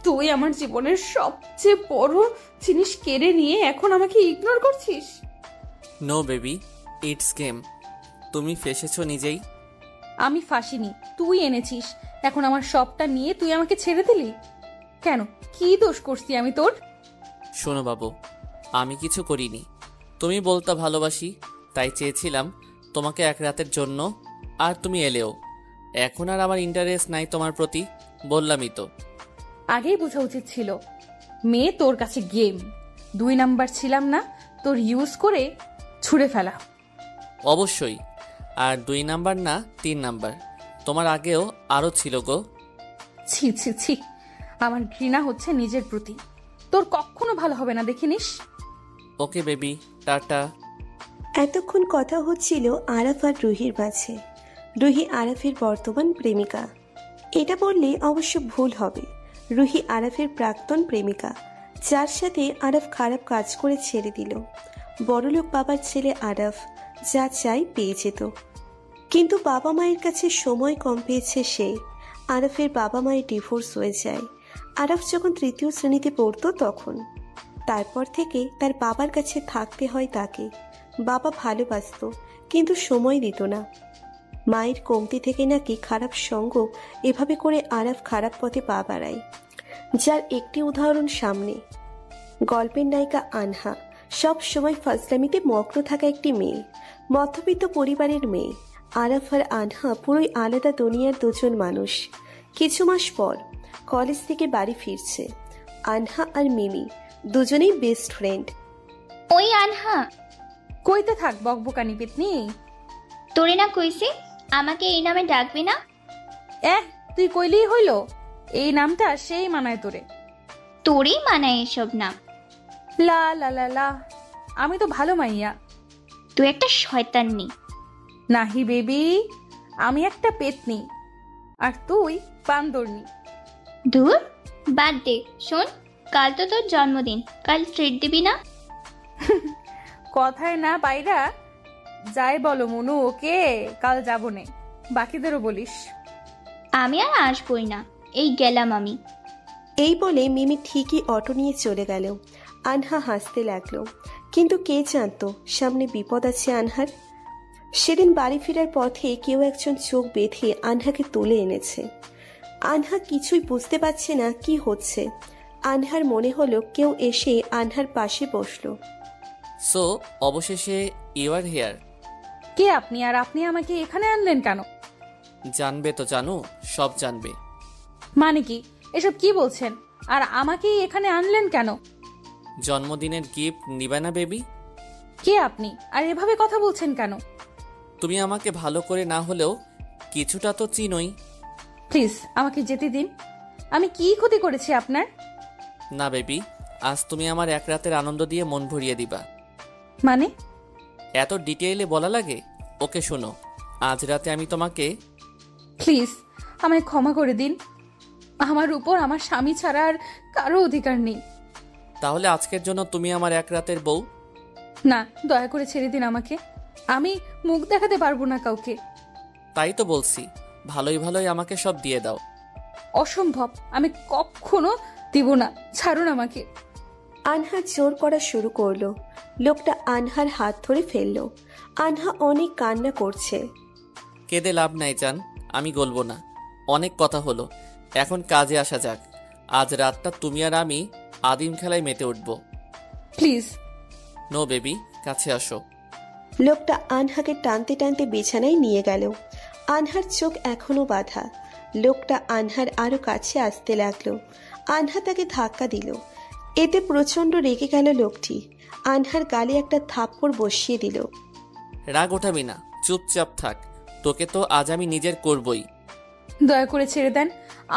তুই আমার জীবনের সবচেয়ে বড় জিনিস কেড়ে নিয়ে এখন আমাকে ইগনোর করছিস? No baby, it's game. তুমি ফেসেছো নিজেই। আমি ফাঁসিনি, তুই এনেছিস। এখন আমার সবটা নিয়ে তুই আমাকে ছেড়ে দিলি কেন? কি দোষ করছি আমি তোর? শোনো বাবু, আমি কিছু করিনি। তুমি বলতা ভালোবাসি, তাই চেয়েছিলাম তোমাকে এক রাতের জন্য, আর তুমি এলেও। এখন আর আমার ইন্টারেস্ট নাই তোমার প্রতি, বললামই তো। আগেই বোঝা উচিত ছিল। মেয়ে তোর কাছে গেম। 2 নাম্বার ছিলাম না, তোর ইউজ করে ছুঁড়ে ফেলা। অবশ্যই, আর 2 নাম্বার না 3 নাম্বার। তোমার আগেও আরও ছিল গো। ছি ছি ছি, আমার ঘৃণা হচ্ছে নিজের প্রতি। তোর কখনো ভালো হবে না, দেখিনিস। Okay baby, tata. এতক্ষণ কথা হচ্ছিল আরাফ আর রুহির মাঝে। রুহি আরাফের বর্তমান প্রেমিকা। এটা বললে অবশ্য ভুল হবে। রুহি আরাফের প্রাক্তন প্রেমিকা, যার সাথে আরাফ খারাপ কাজ করে ছেড়ে দিল। বড়লোক বাবার ছেলে আরাফ, যা চাই পেয়ে যেত। কিন্তু বাবা মায়ের কাছে সময় কম পেয়েছে সে। আরাফের বাবা মায়ের ডিভোর্স হয়ে যায় আরাফ যখন 3য় শ্রেণীতে পড়তো তখন। তারপর থেকে তার বাবার কাছে থাকতে হয় তাকে। বাবা ভালোবাসতো কিন্তু সময় দিত না। মায়ের কমতি থেকে নাকি খারাপ সঙ্গ এভাবে করে আরাফ খারাপ পথে পা বাড়ায়, যার একটি উদাহরণ সামনে। গল্পের নায়িকা আনহা সব সময় ফাজলামিতে মগ্ন থাকা একটি মেয়ে, মধ্যবিত্ত পরিবারের মেয়ে। আরাফ আর আনহা পুরোই আলাদা দুনিয়ার দুজন মানুষ। কিছু মাস পর কলেজ থেকে বাড়ি ফিরছে আনহা আর মিমি, দুজনেই বেস্ট ফ্রেন্ড। ওই আনহা, কইতে থাক বকবকানি পেতনি। তোরে না কইছি আমাকে এই নামে ডাকবি না? তুই কইলেই হইল? এই নামটা সেই মানায় তোরে। তোরই মানায় এসব নাম। লা লা লা লা, আমি তো ভালো মাইয়া। তুই একটা শয়তাননি। নাহি বেবি, আমি একটা পেতনি, আর তুই বান্দরনি। দূর, বাদ দে। শোন, কাল তো তোর জন্মদিন, কাল ট্রিট দিবি না? কথায় না বাইরা যাই বলো মনু, ওকে কাল যাবো নে, বাকিদেরও বলিস। আমি আর আসবই না, এই গেলাম আমি। এই বলে মিমি ঠিকই অটো নিয়ে চলে গেল। আনহা হাসতে লাগলো, কিন্তু কে জানতো সামনে বিপদ আছে আনহার। সেদিন বাড়ি ফেরার পথে কেউ একজন চোখ বেঁধে আনহাকে তুলে এনেছে। আনহা কিছুই বুঝতে পারছে না কি হচ্ছে। আনহার মনে হলো কেউ এসে আনহার পাশে বসলো। সো অবশেষে ইউ আর হেয়ার। কে আপনি, আর আপনি আমাকে এখানে আনলেন কেন? জানবে তো জানু, সব জানবে। মানে কি এসব কি বলছেন? আর আমাকে এখানে আনলেন কেন? জন্মদিনের গিফট নিবে না বেবি? কে আপনি, আর এভাবে কথা বলছেন কেন? তুমি আমাকে ভালো করে না হলেও কিছুটা তো চিনোই। প্লিজ আমাকে যেতে দিন। আমি কি ক্ষতি করেছি আপনার? না বেবি, আজ তুমি আমার এক রাতের আনন্দ দিয়ে মন ভরিয়ে দিবা। মানে? এত ডিটেইলে বলা লাগে? ওকে শোনো, আজ রাতে আমি তোমাকে। প্লিজ আমায় ক্ষমা করে দিন। আমার উপর আমার স্বামী ছাড়া আর কারো অধিকার নেই। তাহলে আজকের জন্য তুমি আমার এক রাতের বউ। না, দয়া করে ছেড়ে দিন আমাকে। আমি মুখ দেখাতে পারবো না কাউকে। তাই তো বলছি, ভালোই ভালোই আমাকে সব দিয়ে দাও। অসম্ভব, আমি কখনো দিব না। ছাড়ুন আমাকে। আনহা জোর করা শুরু করলো। লোকটা আনহার হাত ধরে ফেললো। আনহা অনেক কান্না করছে। কেঁদে লাভ নাই জান, আমি গলবো না। অনেক কথা হলো, এখন কাজে আসা যাক। আজ রাতটা তুমি আর আমি আদিম খেলায় মেতে উঠবো। প্লিজ। নো বেবি, কাছে আসো। লোকটা আনহাকে টানতে টানতে বিছানায় নিয়ে গেল। আনহার চোখ এখনো বাঁধা। লোকটা আনহার আরো কাছে আসতে লাগলো। আনহা তাকে ধাক্কা দিল। এতে প্রচন্ড রেগে গেল লোকটি। আনহার গালে একটা থাপ্পড় বসিয়ে দিল। রাগ ওঠাবি না, চুপচাপ থাক। তোকে তো আজ আমি নিজের করবই। দয়া করে ছেড়ে দেন।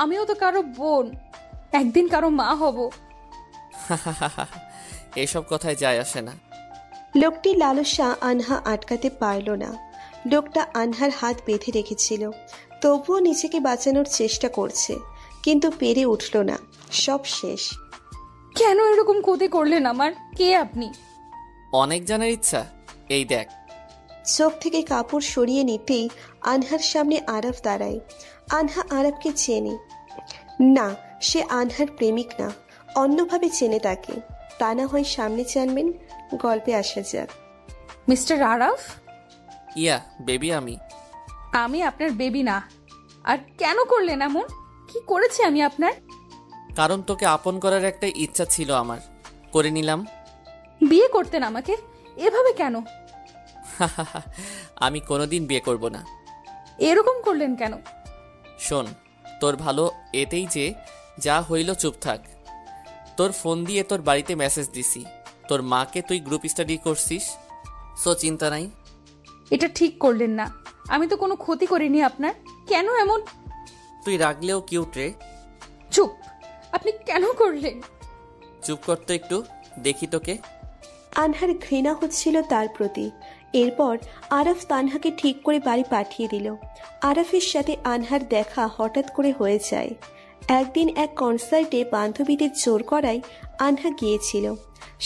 আমিও তো কারো বোন, একদিন কারো মা হব। এসব কথায় যায় আসে না। লোকটি লালসা আনহা আটকাতে পারল না। লোকটা আনহার হাত বেঁধে রেখেছিল, তবুও নিজেকে বাঁচানোর চেষ্টা করছে, কিন্তু পেরে উঠল না। সব শেষ। কেন এরকম ক্ষতি করলেন আমার? কে আপনি? অনেক জানার ইচ্ছা? এই দেখ। চোখ থেকে কাপড় সরিয়ে নিতেই আনহার সামনে আরাফ দাঁড়ায়। আনহা আরাফকে চেনে না, সে আনহার প্রেমিক না, অন্যভাবে চেনে তাকে। তা না হয় সামনে জানবেন। গল্পে আসা যাক। মিস্টার আরাফ, ইয়া বেবি, আমি আপনার বেবি না। আর কেন করলেন এমন? কি করেছি আমি আপনার? কারণ তোকে আপন করার একটা ইচ্ছা ছিল আমার, করে নিলাম। বিয়ে করতেন আমাকে, এভাবে কেন? আমি কোনোদিন বিয়ে করব না। এরকম করলেন কেন? শোন, তোর ভালো এতেই যে যা হইল চুপ থাক। তোর ফোন দিয়ে তোর বাড়িতে মেসেজ দিছি, তোর মাকে তুই গ্রুপ স্টাডি করছিস, সো চিন্তা নাই। এটা ঠিক করলেন না। আমি তো কোনো ক্ষতি করিনি আপনার, কেন এমন? তুই রাগলেও কিউট রে। চুপ। আপনি কেন করলেন? চুপ করতো একটু, দেখি তোকে। আনহার ঘৃণা হচ্ছিল তার প্রতি। এরপর আরাফ তানহাকে ঠিক করে বাড়ি পাঠিয়ে দিল। আরাফের সাথে আনহার দেখা হঠাৎ করে হয়ে যায়। একদিন এক কনসার্টে বান্ধবীদের জোর করায় আনহা গিয়েছিল।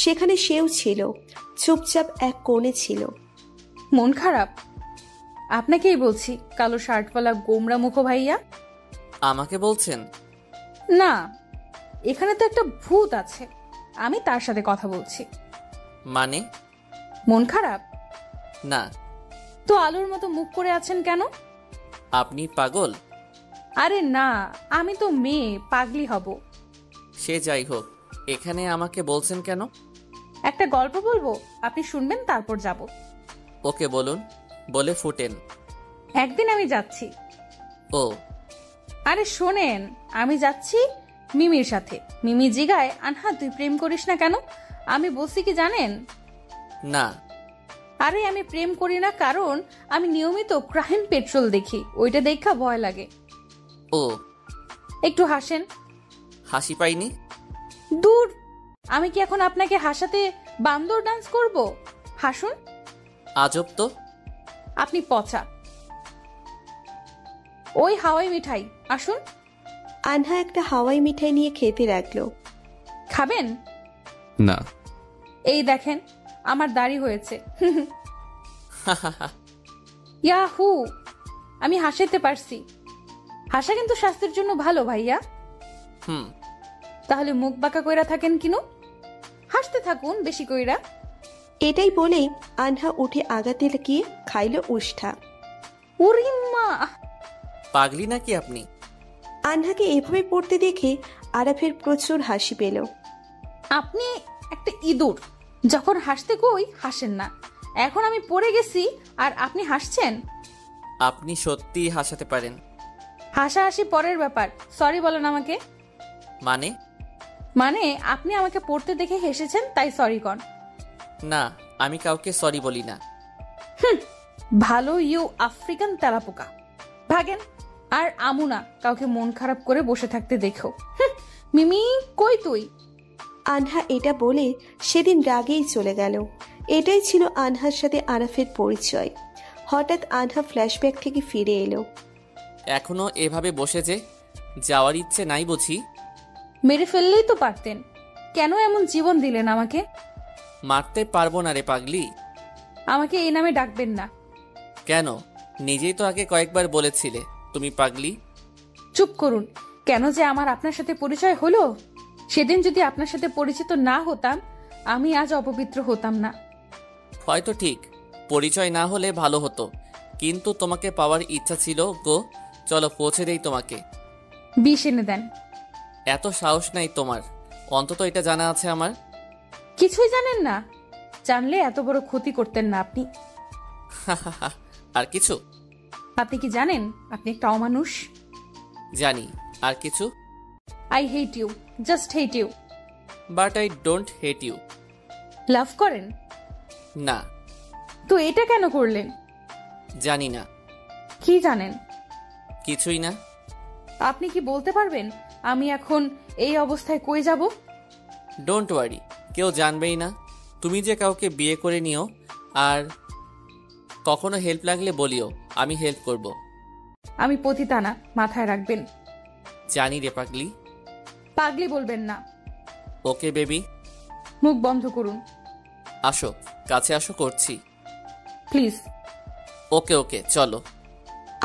সেখানে সেও ছিল, চুপচাপ এক কোণে ছিল। মন খারাপ? আপনাকেই বলছি, কালো শার্টওয়ালা গোমরা মুখো ভাইয়া। আমাকে বলছেন? না, এখানে তো একটা ভূত আছে, আমি তার সাথে কথা বলছি। মানে? মন খারাপ? না। তো আলোর মতো মুখ করে আছেন কেন? আপনি পাগল? আরে না, আমি তো মেয়ে, পাগলি হব? সে যাই হোক, এখানে আমাকে বলছেন কেন? একটা গল্প বলবো, আপনি শুনবেন, তারপর যাব। ওকে বলুন, বলে ফুটেন। একদিন আমি যাচ্ছি। ও আরে শোনেন, আমি যাচ্ছি মিমির সাথে। মিমি জিগায়, আনহা তুই প্রেম করিস না কেন? আমি বলছি কি জানেন? না। আরে আমি প্রেম করি না, কারণ আমি নিয়মিত ক্রাইম পেট্রোল দেখি, ওইটা দেখা ভয় লাগে। ও, একটু হাসেন। হাসি পাইনি। দূর, আমি কি এখন আপনাকে হাসাতে বান্দর ডান্স করব? হাসুন। আজব তো। আপনি পচা। ওই হাওয়াই মিঠাই, আসুন। আনহা একটা হাওয়াই মিঠাই নিয়ে খেতে লাগলো। খাবেন? না। এই দেখেন, আমার দাড়ি হয়েছে। ইয়াহু, আমি হাসাতে পারছি। হাসা কিন্তু স্বাস্থ্যের জন্য ভালো ভাইয়া। তাহলে মুখ বাঁকা কইরা থাকেন কিনু? হাসতে থাকুন বেশি কইরা। এটাই বলে আনহা উঠে আগাতে গিয়ে খাইল উষ্ঠা। ওরে মা! পাগলি নাকি আপনি? আনহাকে এভাবে পড়তে দেখে আরাফের প্রচুর হাসি পেল। আপনি একটা ইঁদুর, যখন হাসতে কই হাসেন না। এখন আমি পড়ে গেছি আর আপনি হাসছেন? আপনি সত্যিই হাসাতে পারেন। হাসাহাসি পরের ব্যাপার, সরি বলেন আমাকে। মানে আপনি আমাকে পড়তে দেখে হেসেছেন, তাই সরি কন। না, আমি কাউকে সরি বলি না। ভালো ইউ আফ্রিকান তেলাপোকা, ভাগেন। আর আমু না কাউকে মন খারাপ করে বসে থাকতে দেখো। মিমি কই তুই? আনহা এটা বলে সেদিন রাগেই চলে গেল। এটাই ছিল আনহার সাথে আরাফের পরিচয়। হঠাৎ আনহা ফ্ল্যাশব্যাক থেকে ফিরে এলো। এখনো এভাবে বসে যে যাওয়ার ইচ্ছে নাই বুঝি? মেরে ফেললেই তো পারতেন, কেন এমন জীবন দিলেন আমাকে? মারতে পারবো না রে পাগলি। আমাকে এই নামে ডাকবেন না। কেন? নিজেই তো আগে কয়েকবার বলেছিলে তুমি পাগলি। চুপ করুন। কেন যে আমার আপনার সাথে পরিচয় হলো? সেদিন যদি আপনার সাথে পরিচিত না হতাম, আমি আজ অপবিত্র হতাম না। হয়তো ঠিক, পরিচয় না হলে ভালো হতো, কিন্তু তোমাকে পাওয়ার ইচ্ছা ছিল গো। চলো পৌঁছে দেই তোমাকে। বিষ এনে দেন। এত সাহস নাই তোমার? অন্তত এটা জানা আছে আমার। কিছুই জানেন না? জানলে এত বড় ক্ষতি করতেন না আপনি। আর কিছু? আপনি কি জানেন আপনি একটা অমানুষ? জানি। আর কিছু? I hate you, just hate you. But I don't hate you. Love করেন? না। তো এটা কেন করলেন? জানি না। কি জানেন? কিছুই না। আপনি কি বলতে পারবেন আমি এখন এই অবস্থায় কই যাব? ডোন্ট ওয়ারি, কেউ জানবেই না। তুমি যে কাউকে বিয়ে করে নিও, আর কখনো হেল্প লাগলে বলিও, আমি হেল্প করব। আমি পতিতা না, মাথায় রাখবেন। জানি রে পাগলি। পাগলি বলবেন না। Okay baby. মুখ বন্ধ করুন। আসো, কাছে আসো, করছি। প্লিজ। ওকে ওকে, চলো।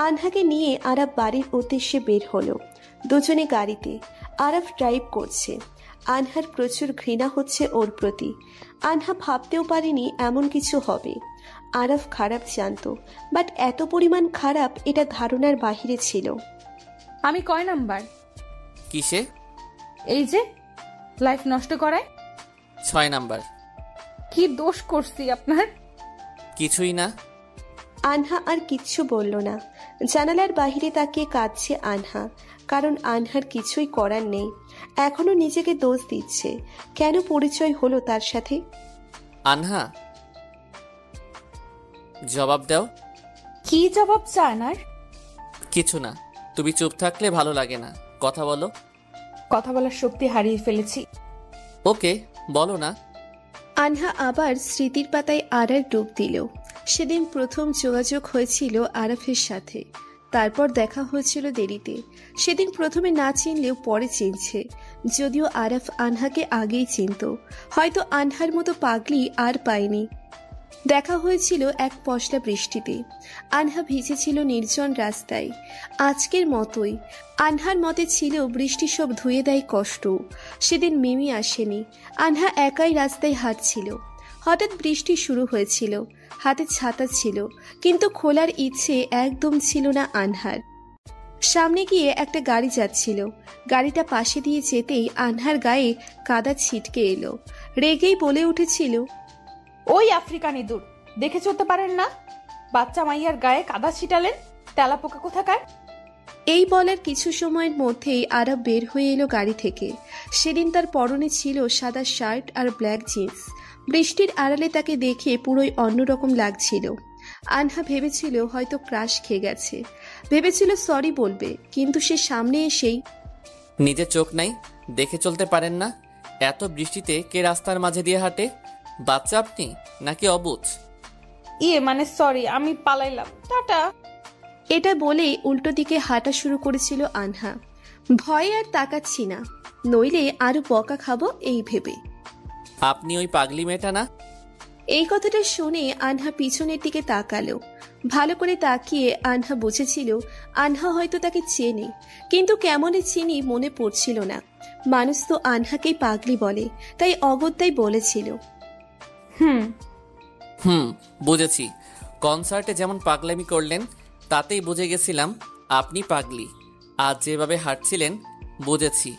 আনহাকে নিয়ে আরাফ বাড়ির উদ্দেশ্যে বের হলো। দুজনে গাড়িতে। আরাফ ড্রাইভ করছে। আনহার প্রচুর ঘৃণা হচ্ছে ওর প্রতি। আনহা ভাবতেও পারেনি এমন কিছু হবে। আরাফ খারাপ জানতো, বাট এত পরিমাণ খারাপ এটা ধারণার বাহিরে ছিল। আমি কয় নাম্বার? কিসে? এই যে লাইফ নষ্ট করায়। 6 নাম্বার। কি দোষ করছি আপনার? কিছুই না। আনহা আর কিচ্ছু বলল না। জানালার বাহিরে তাকিয়ে কাঁদছে আনহা, কারণ আনহার কিছুই করার নেই। এখনো নিজেকে দোষ দিচ্ছে, কেন পরিচয় হলো তার সাথে। আনহা, জবাব দাও। কি জবাব চান? আর কিছু না, তুমি চুপ থাকলে ভালো লাগে না, কথা বলো। কথা বলার শক্তি হারিয়ে ফেলেছি। ওকে, বলো না। আনহা আবার স্মৃতির পাতায় আড়ার ডুব দিল। সেদিন প্রথম যোগাযোগ হয়েছিল আরাফের সাথে, তারপর দেখা হয়েছিল দেরিতে। সেদিন প্রথমে না চিনলেও পরে চিনছে, যদিও আরাফ আনহাকে আগেই চিনত। হয়তো আনহার মতো পাগলি আর পায়নি। দেখা হয়েছিল এক পশলা বৃষ্টিতে। আনহা ভিজেছিল নির্জন রাস্তায়, আজকের মতোই। আনহার মতে ছিল বৃষ্টি সব ধুয়ে দেয় কষ্ট। সেদিন মিমি আসেনি, আনহা একাই রাস্তায় হাঁটছিল। হঠাৎ বৃষ্টি শুরু হয়েছিল, হাতে ছাতা ছিল, কিন্তু খোলার ইচ্ছে একদম ছিল না আনহার। সামনে গিয়ে একটা গাড়ি যাচ্ছিল, গাড়িটা পাশে দিয়ে যেতেই আনহার গায়ে কাদা ছিটকে এলো। রেগেই বলে উঠেছিল, ওই আফ্রিকান ইঁদুর, দেখে চলতে পারেন না? বাচ্চা মাইয়ার গায়ে কাদা ছিটালেন, তেলাপোকা কোথাকার। এই বলার কিছু সময়ের মধ্যেই আরাফ বের হয়ে এলো গাড়ি থেকে। সেদিন তার পরনে ছিল সাদা শার্ট আর ব্ল্যাক জিন্স। বৃষ্টির আড়ালে তাকে দেখে পুরোই অন্যরকম লাগছিল। আনহা ভেবেছিল হয়তো ক্রাশ খেয়ে গেছে, ভেবেছিল সরি বলবে, কিন্তু সে সামনে এসেই, নিজের চোখ নাই, দেখে চলতে পারেন না? এত বৃষ্টিতে কে রাস্তার মাঝে দিয়ে হাঁটে? বাচ্চা আপনি নাকি অবুঝ? মানে সরি, আমি পালাইলাম, টাটা। এটা বলেই উল্টো দিকে হাঁটা শুরু করেছিল আনহা। ভয়ে আর তাকাচ্ছি না, নইলে আরো বকা খাবো এই ভেবে। আপনি ওই পাগলি মেয়েটা না? এই কথাটা শুনে আনহা পিছনের দিকে তাকালো। ভালো করে তাকিয়ে আনহা বুঝেছিল আনহা হয়তো তাকে চেনে, কিন্তু কেমনে চিনি মনে পড়ছিল না। মানুষ তো আনহাকেই পাগলি বলে, তাই অগত্যাই বলেছিল, বুঝেছি। কনসার্টে যেমন পাগলামি করলেন, তাতেই বুঝে গেছিলাম আপনি পাগলি। আজ যেভাবে হাঁটছিলেন, বুঝেছি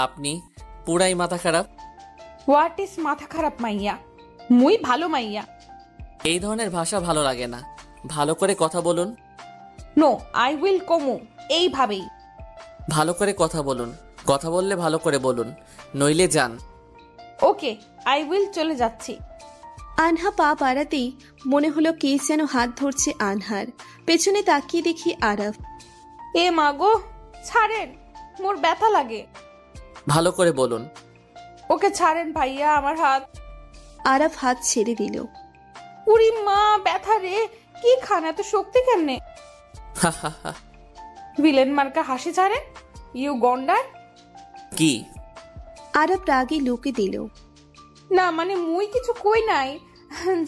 আপনি পুরাই মাথা খারাপ। হোয়াট ইজ মাথা খারাপ মাইয়া? মুই ভালো মাইয়া। এই ধরনের ভাষা ভালো লাগে না, ভালো করে কথা বলুন। নো, আই উইল কমু, এইভাবেই। ভালো করে কথা বলুন, কথা বললে ভালো করে বলুন, নইলে যান। ওকে, আই উইল, চলে যাচ্ছি। আনহা পা বাড়াতেই মনে হলো কে যেন হাত ধরছে আনহার। পেছনে তাকিয়ে দেখি আরাফ। এ মা গো, ছাড়েন, মোর ব্যথা লাগে। ভালো করে বলুন। ওকে ছাড়েন ভাইয়া, আমার হাত। আরাফ হাত ছেড়ে দিল। উরি মা, ব্যথা রে। কি খান, এত শক্তি কেমনে? ভিলেন মার্কা হাসি ছাড়েন, ইউ গন্ডার। কি? আরাফ রাগে লুকে দিল। না মানে মুই কিছু কই নাই।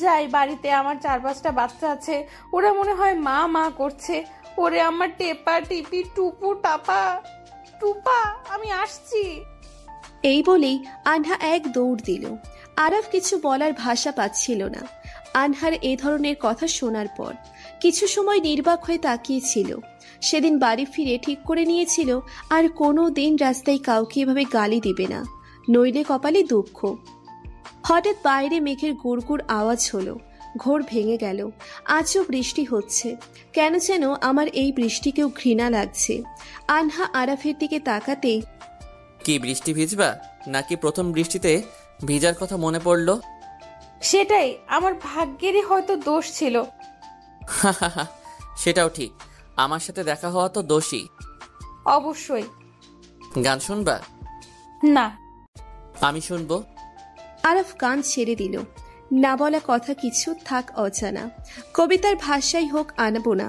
যাই, বাড়িতে আমার 4-5টা বাচ্চা আছে, ওরা মনে হয় মা মা করছে। ওরে আমার টেপা টিপি টুপু টাপা টুপা, আমি আসছি। এই বলেই আনহা এক দৌড় দিল। আরাফ কিছু বলার ভাষা পাচ্ছিল না আনহার এ ধরনের কথা শোনার পর। কিছু সময় নির্বাক হয়ে তাকিয়েছিল। সেদিন বাড়ি ফিরে ঠিক করে নিয়েছিল আর কোনো দিন রাস্তায় কাউকে এভাবে গালি দিবে না, নইলে কপালে দুঃখ। হঠাৎ বাইরে মেঘের গুড়গুড় আওয়াজ হলো। ঘোর ভেঙে গেল। আজও বৃষ্টি হচ্ছে। কেন যেন আমার এই বৃষ্টিকেও ঘৃণা লাগছে। আনহা আরাফের দিকে তাকাতেই, কি বৃষ্টি ভিজবা, নাকি প্রথম বৃষ্টিতে ভিজার কথা মনে পড়লো? সেটাই, আমার ভাগ্যেরই হয়তো দোষ ছিল। সেটাও ঠিক, আমার সাথে দেখা হওয়া তো দোষী। অবশ্যই। গান শুনবা? না। আমি শুনবো। আরাফ গান ছেড়ে দিল। না বলা কথা কিছু থাক অজানা, কবিতার ভাষাই হোক আনবো না।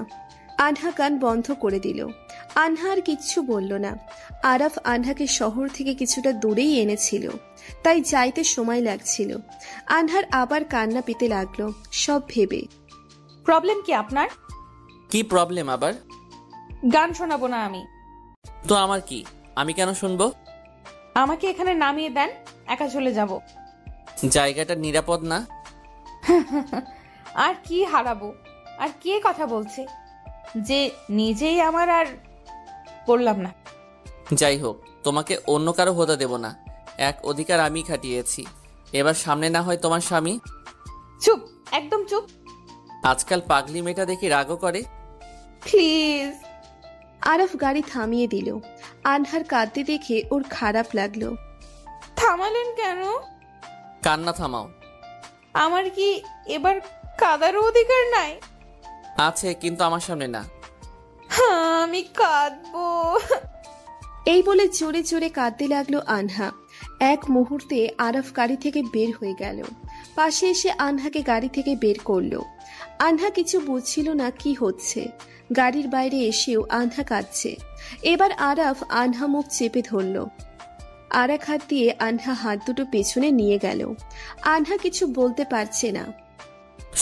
আনহা গান বন্ধ করে দিল। আনহা আর কিচ্ছু বলল না। আরাফ আনহাকে শহর থেকে কিছুটা দূরেই এনেছিল, তাই যাইতে সময় লাগছিল। আনহার আবার কান্না পেতে লাগলো সব ভেবে। প্রবলেম কি আপনার? কি প্রবলেম আবার? গান শোনাবো না আমি। তো আমার কি, আমি কেন শুনবো? আমাকে এখানে নামিয়ে দেন, একা চলে যাব। জায়গাটা নিরাপদ না? আর কি হারাবো? আর কে কথা বলছে যে নিজেই আমার? আর বললাম না। যাই হোক, তোমাকে অন্য কারো হতে দেব না। এক অধিকার আমি খাটিয়েছি, এবার সামনে না হয় তোমার স্বামী। চুপ, একদম চুপ। আজকাল পাগলি মেয়েটা দেখি রাগও করে। প্লিজ। আরাফ গাড়ি থামিয়ে দিল। আনহার কাঁদতে দেখে ওর খারাপ লাগলো। থামালেন কেন? কান্না থামাও। আমার কি এবার কাদারও অধিকার নাই? আছে, কিন্তু আমার সামনে না। আমি কাঁদবো। এই বলে জোরে জোরে কাঁদতে লাগলো আনহা। এক মুহূর্তে আরাফ গাড়ি থেকে বের হয়ে গেল। পাশে এসে আনহাকে গাড়ি থেকে বের করলো। আনহা কিছু বুঝছিল না কি হচ্ছে। গাড়ির বাইরে এসেও আনহা কাঁদছে। এবার আরাফ আনহা মুখ চেপে ধরল। আর এক হাত দিয়ে আনহা হাত দুটো পেছনে নিয়ে গেল। আনহা কিছু বলতে পারছে না।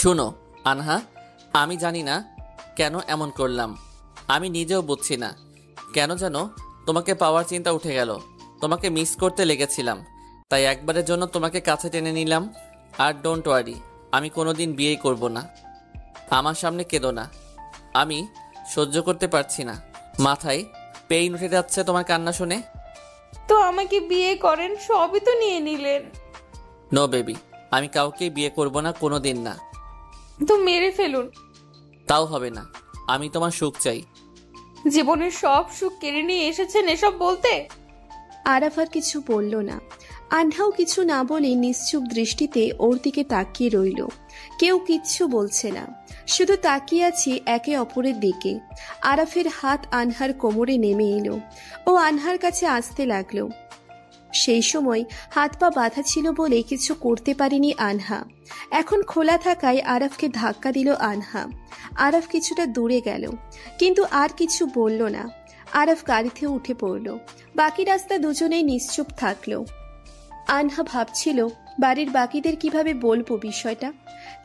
শোনো আনহা, আমি জানি না কেন এমন করলাম। আমি নিজেও বুঝছি না কেন যেন তোমাকে পাওয়ার চিন্তা উঠে গেল। তোমাকে মিস করতে লেগেছিলাম, তাই একবারের জন্য তোমাকে কাছে টেনে নিলাম। আর ডোন্ট ওয়ারি, আমি কোনোদিন বিয়ে করব না। আমার সামনে কেঁদো না, আমি সহ্য করতে পারছি না। মাথায় পেইন উঠে যাচ্ছে তোমার কান্না শুনে। তো আমাকে বিয়ে করেন, সবই তো নিয়ে নিলেন। নো বেবি, আমি কাউকে বিয়ে করব না, কোনোদিন না। তো মেরে ফেলুন। তাও হবে না, আমি তোমার সুখ চাই। জীবনের সব সুখ কেড়ে নিয়ে এসেছেন এসব বলতে? আরাফ আর কিছু বলল না। আনহাও কিছু না বলে নিশ্চুপ দৃষ্টিতে ওর দিকে তাকিয়ে রইল। কেউ কিচ্ছু বলছে না, শুধু তাকিয়ে আছে একে অপরের দিকে। আরাফের হাত আনহার কোমরে নেমে এলো। ও আনহার কাছে আসতে লাগলো। সেই সময় হাত পা বাঁধা ছিল বলে কিছু করতে পারেনি আনহা। এখন খোলা থাকায় আরাফকে ধাক্কা দিল আনহা। আরাফ কিছুটা দূরে গেল, কিন্তু আর কিছু বলল না। আরাফ গাড়িতে উঠে পড়ল। বাকি রাস্তা দুজনেই নিশ্চুপ থাকলো। আনহা ভাবছিল বাড়ির বাকিদের কিভাবে বলবো বিষয়টা।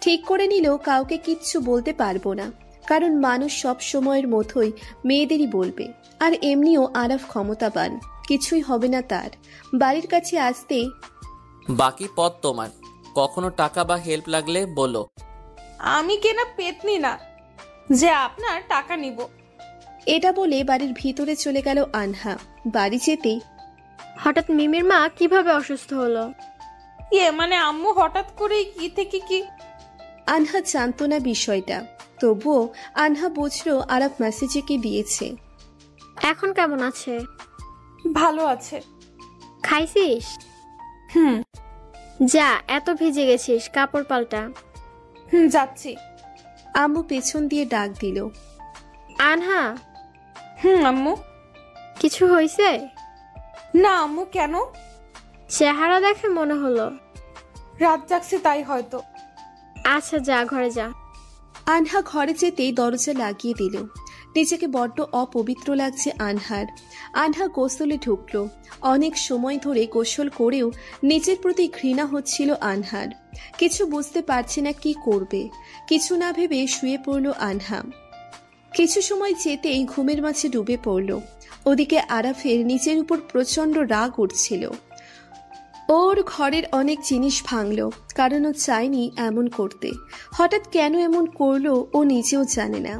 ঠিক করে নিল কাউকে কিচ্ছু বলতে পারবো না, কারণ মানুষ সব সময়ের মতোই মেয়েদেরই বলবে। আর এমনিও আরাফ ক্ষমতাবান, কিছুই হবে না তার। বাড়ির কাছে আসতেই বাকি পথ তোমার, কখনো টাকা বা হেল্প লাগলে বলো। আমি কেনা পেতনি না যে আপনার টাকা নিব। এটা বলে বাড়ির ভিতরে চলে গেল আনহা। বাড়ি যেতেই হঠাৎ মিমির মা কিভাবে অসুস্থ হলো? মানে আম্মু হঠাৎ করে কি থেকে কি? আনহা জানতো না বিষয়টা, তবুও আনহা বুঝলো আরাফ মেসেজে কি দিয়েছে। এখন কেমন আছে? ভালো আছে। খাইছিস? যা, এত ভিজে গেছিস, কাপড় পাল্টা। যাচ্ছি। আম্মু পেছন দিয়ে ডাক দিল। আনহা। আম্মু। কিছু হয়েছে? না আম্মু, কেন? চেহারা দেখে মনে হলো। রাত জাগছে তাই হয়তো। আচ্ছা যা, ঘরে যা। আনহা ঘরে যেতেই দরজা লাগিয়ে দিল। নিজেকে বড্ড অপবিত্র লাগছে আনহার। আনহা গোসলে ঢুকলো। অনেক সময় ধরে গোসল করেও নিজের প্রতি ঘৃণা হচ্ছিল আনহার। কিছু বুঝতে পারছে না কি করবে। কিছু না ভেবে শুয়ে পড়ল আনহা। কিছু সময় যেতেই ঘুমের মাঝে ডুবে পড়ল। ওদিকে আরাফের নিজের উপর প্রচন্ড রাগ উঠছিল। ওর ঘরের অনেক জিনিস ভাঙলো, কারণ ও চায়নি এমন করতে। হঠাৎ কেন এমন করলো ও নিজেও জানে না।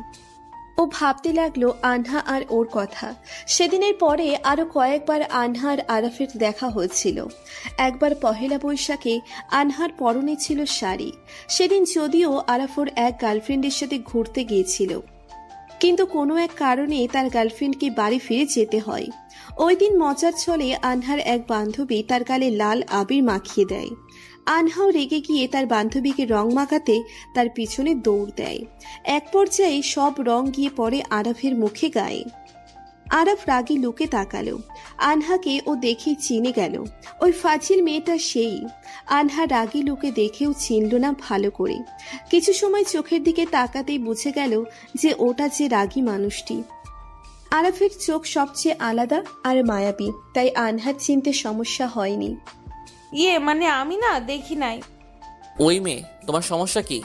ও ভাবতে লাগলো আনহা আর ওর কথা। সেদিনের পরে আরো কয়েকবার আনহা আর আরাফের দেখা হয়েছিল। একবার পহেলা বৈশাখে আনহার পরনে ছিল শাড়ি। সেদিন যদিও আরাফ ওর এক গার্লফ্রেন্ডের সাথে ঘুরতে গিয়েছিল, কিন্তু কোনো এক কারণে তার গার্লফ্রেন্ডকে বাড়ি ফিরে যেতে হয়। ওই দিন মজার ছলে আনহার এক বান্ধবী তার গালে লাল আবির মাখিয়ে দেয়। আনহাও রেগে গিয়ে তার বান্ধবীকে রং মাখাতে তার পিছনে দৌড় দেয়। এক পর্যায়ে সব রং গিয়ে পড়ে আরাফের মুখে গায়ে। আরাফ রাগী লুকে তাকালো। আনহাকে ও দেখেই চিনে গেল, ওই ফাজিল মেয়েটা সেই। আনহা রাগী লুকে দেখেও চিনল না ভালো করে। কিছু সময় চোখের দিকে তাকাতেই বুঝে গেল যে ওটা যে রাগী মানুষটি। আরাফের চোখ সবচেয়ে আলাদা আর মায়াবী, তাই আনহার চিনতে সমস্যা হয়নি। মানে আমি না দেখি নাই। ওই মেয়ে, তোমার সমস্যা কি?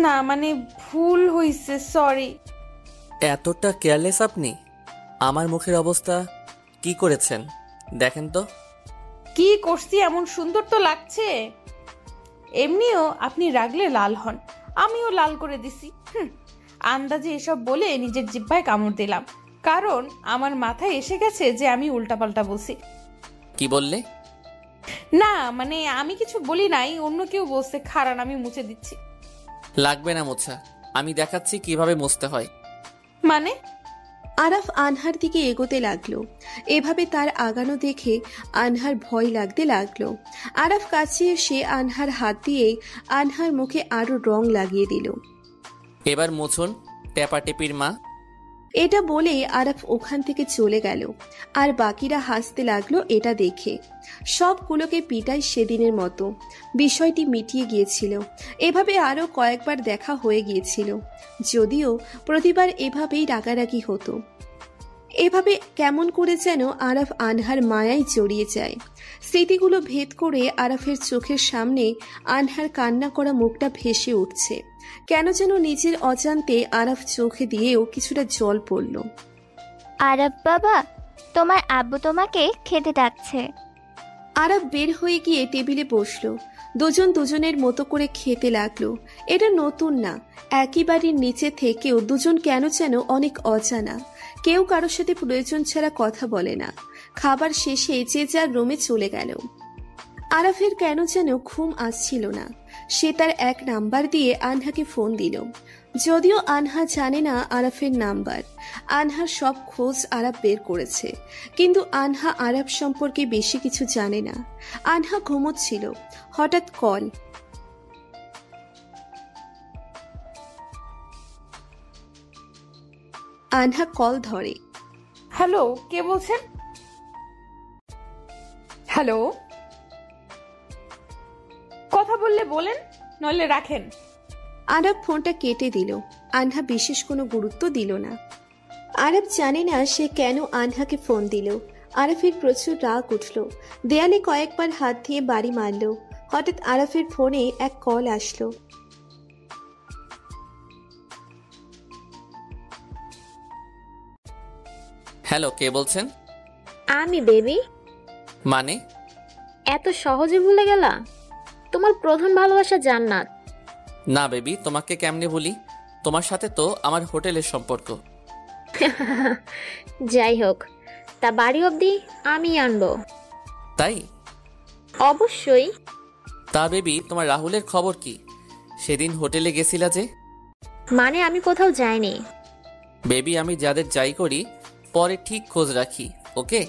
না মানে ভুল হইছে, সরি। এতটা কেয়ারলেস আপনি? আমার মুখের অবস্থা কি করেছেন? দেখেন তো। কি করছি এমন সুন্দর তো লাগছে। এমনিও আপনি রাগলে লাল হন, আমিও লাল করে দিছি। আন্দাজে এসব বলে নিজের জিহ্বায় কামড় দিলাম, কারণ আমার মাথায় এসে গেছে যে আমি উল্টাপাল্টা বলছি। কি বললে? না মানে আমি কিছু বলি নাই, অন্য কেউ বলছে। খারান, আমি মুছে দিচ্ছি। লাগবে না মোছা, আমি দেখাচ্ছি কিভাবে মুছতে হয়। মানে? আরাফ আনহার দিকে এগোতে লাগলো। এভাবে তার আগানো দেখে আনহার ভয় লাগতে লাগলো। আরাফ কাছে এসে আনহার হাত দিয়ে আনহার মুখে আরো রং লাগিয়ে দিল। এবার মুছুন টেপাটেপির মা। এটা বলে আরাফ ওখান থেকে চলে গেল। আর বাকিরা হাসতে লাগলো এটা দেখে। সবগুলোকে পিটাই সেদিনের মতো। বিষয়টি মিটিয়ে গিয়েছিল। এভাবে আরো কয়েকবার দেখা হয়ে গিয়েছিল, যদিও প্রতিবার এভাবেই রাগারাগি হতো। এভাবে কেমন করে যেন আরাফ আনহার মায়ায় জড়িয়ে যায়। স্মৃতিগুলো ভেদ করে আরাফের চোখের সামনে আনহার কান্না করা মুখটা ভেসে উঠছে। কেন যেন নিজের অজান্তে আরাফ চোখে দিয়েও কিছুটা জল পড়ল। আরাফ বাবা, তোমার আব্বু তোমাকে খেতে ডাকছে। আরাফ বের হয়ে গিয়ে টেবিলে বসলো। দুজন দুজনের মতো করে খেতে লাগলো। এটা নতুন না, একই বাড়ির নিচে থেকেও দুজন কেন যেন অনেক অজানা। কেউ কারোর সাথে প্রয়োজন ছাড়া কথা বলে না। খাবার শেষে যে যার রুমে চলে গেল। আরাফের কেন যেন ঘুম আসছিল না। সে তার এক নাম্বার দিয়ে আনহাকে ফোন দিল, যদিও আনহা জানে না আরাফের নাম্বার। আনহার সব খোঁজ আরাফ বের করেছে, কিন্তু আনহা আরাফ সম্পর্কে বেশি কিছু জানে না। আনহা ঘুমোচ্ছিল, হঠাৎ কল। আনহা কল ধরে। হ্যালো, কে বলছেন? হ্যালো, কথা বললে বলেন, নইলে রাখেন। আরাফ ফোনটা কেটে দিল। আনহা বিশেষ কোনো গুরুত্ব দিল না। আরাফ জানে না সে কেন আনহাকে ফোন দিল। আরাফের প্রচুর রাগ উঠল। দেয়ালে কয়েকবার হাত দিয়ে বাড়ি মারল। হঠাৎ আরাফের ফোনে এক কল আসলো। হ্যালো, কে বলছেন? আমি বেবি। মানে? এত সহজে ভুলে গেলা? তোমার প্রথম ভালোবাসা জান্নাত। না বেবি, তোমাকে কেমনে বলি? তোমার সাথে তো আমার হোটেলের সম্পর্ক। যাই হোক, তা বাড়ি অবধি আমি আনবো। তাই? অবশ্যই। তা বেবি, তোমার রাহুলের খবর কি? সেদিন হোটেলে গেছিলা যে? মানে আমি কোথাও যাইনি। বেবি, আমি যাদের যাই করি পরে ঠিক খোঁজ রাখি, ওকে?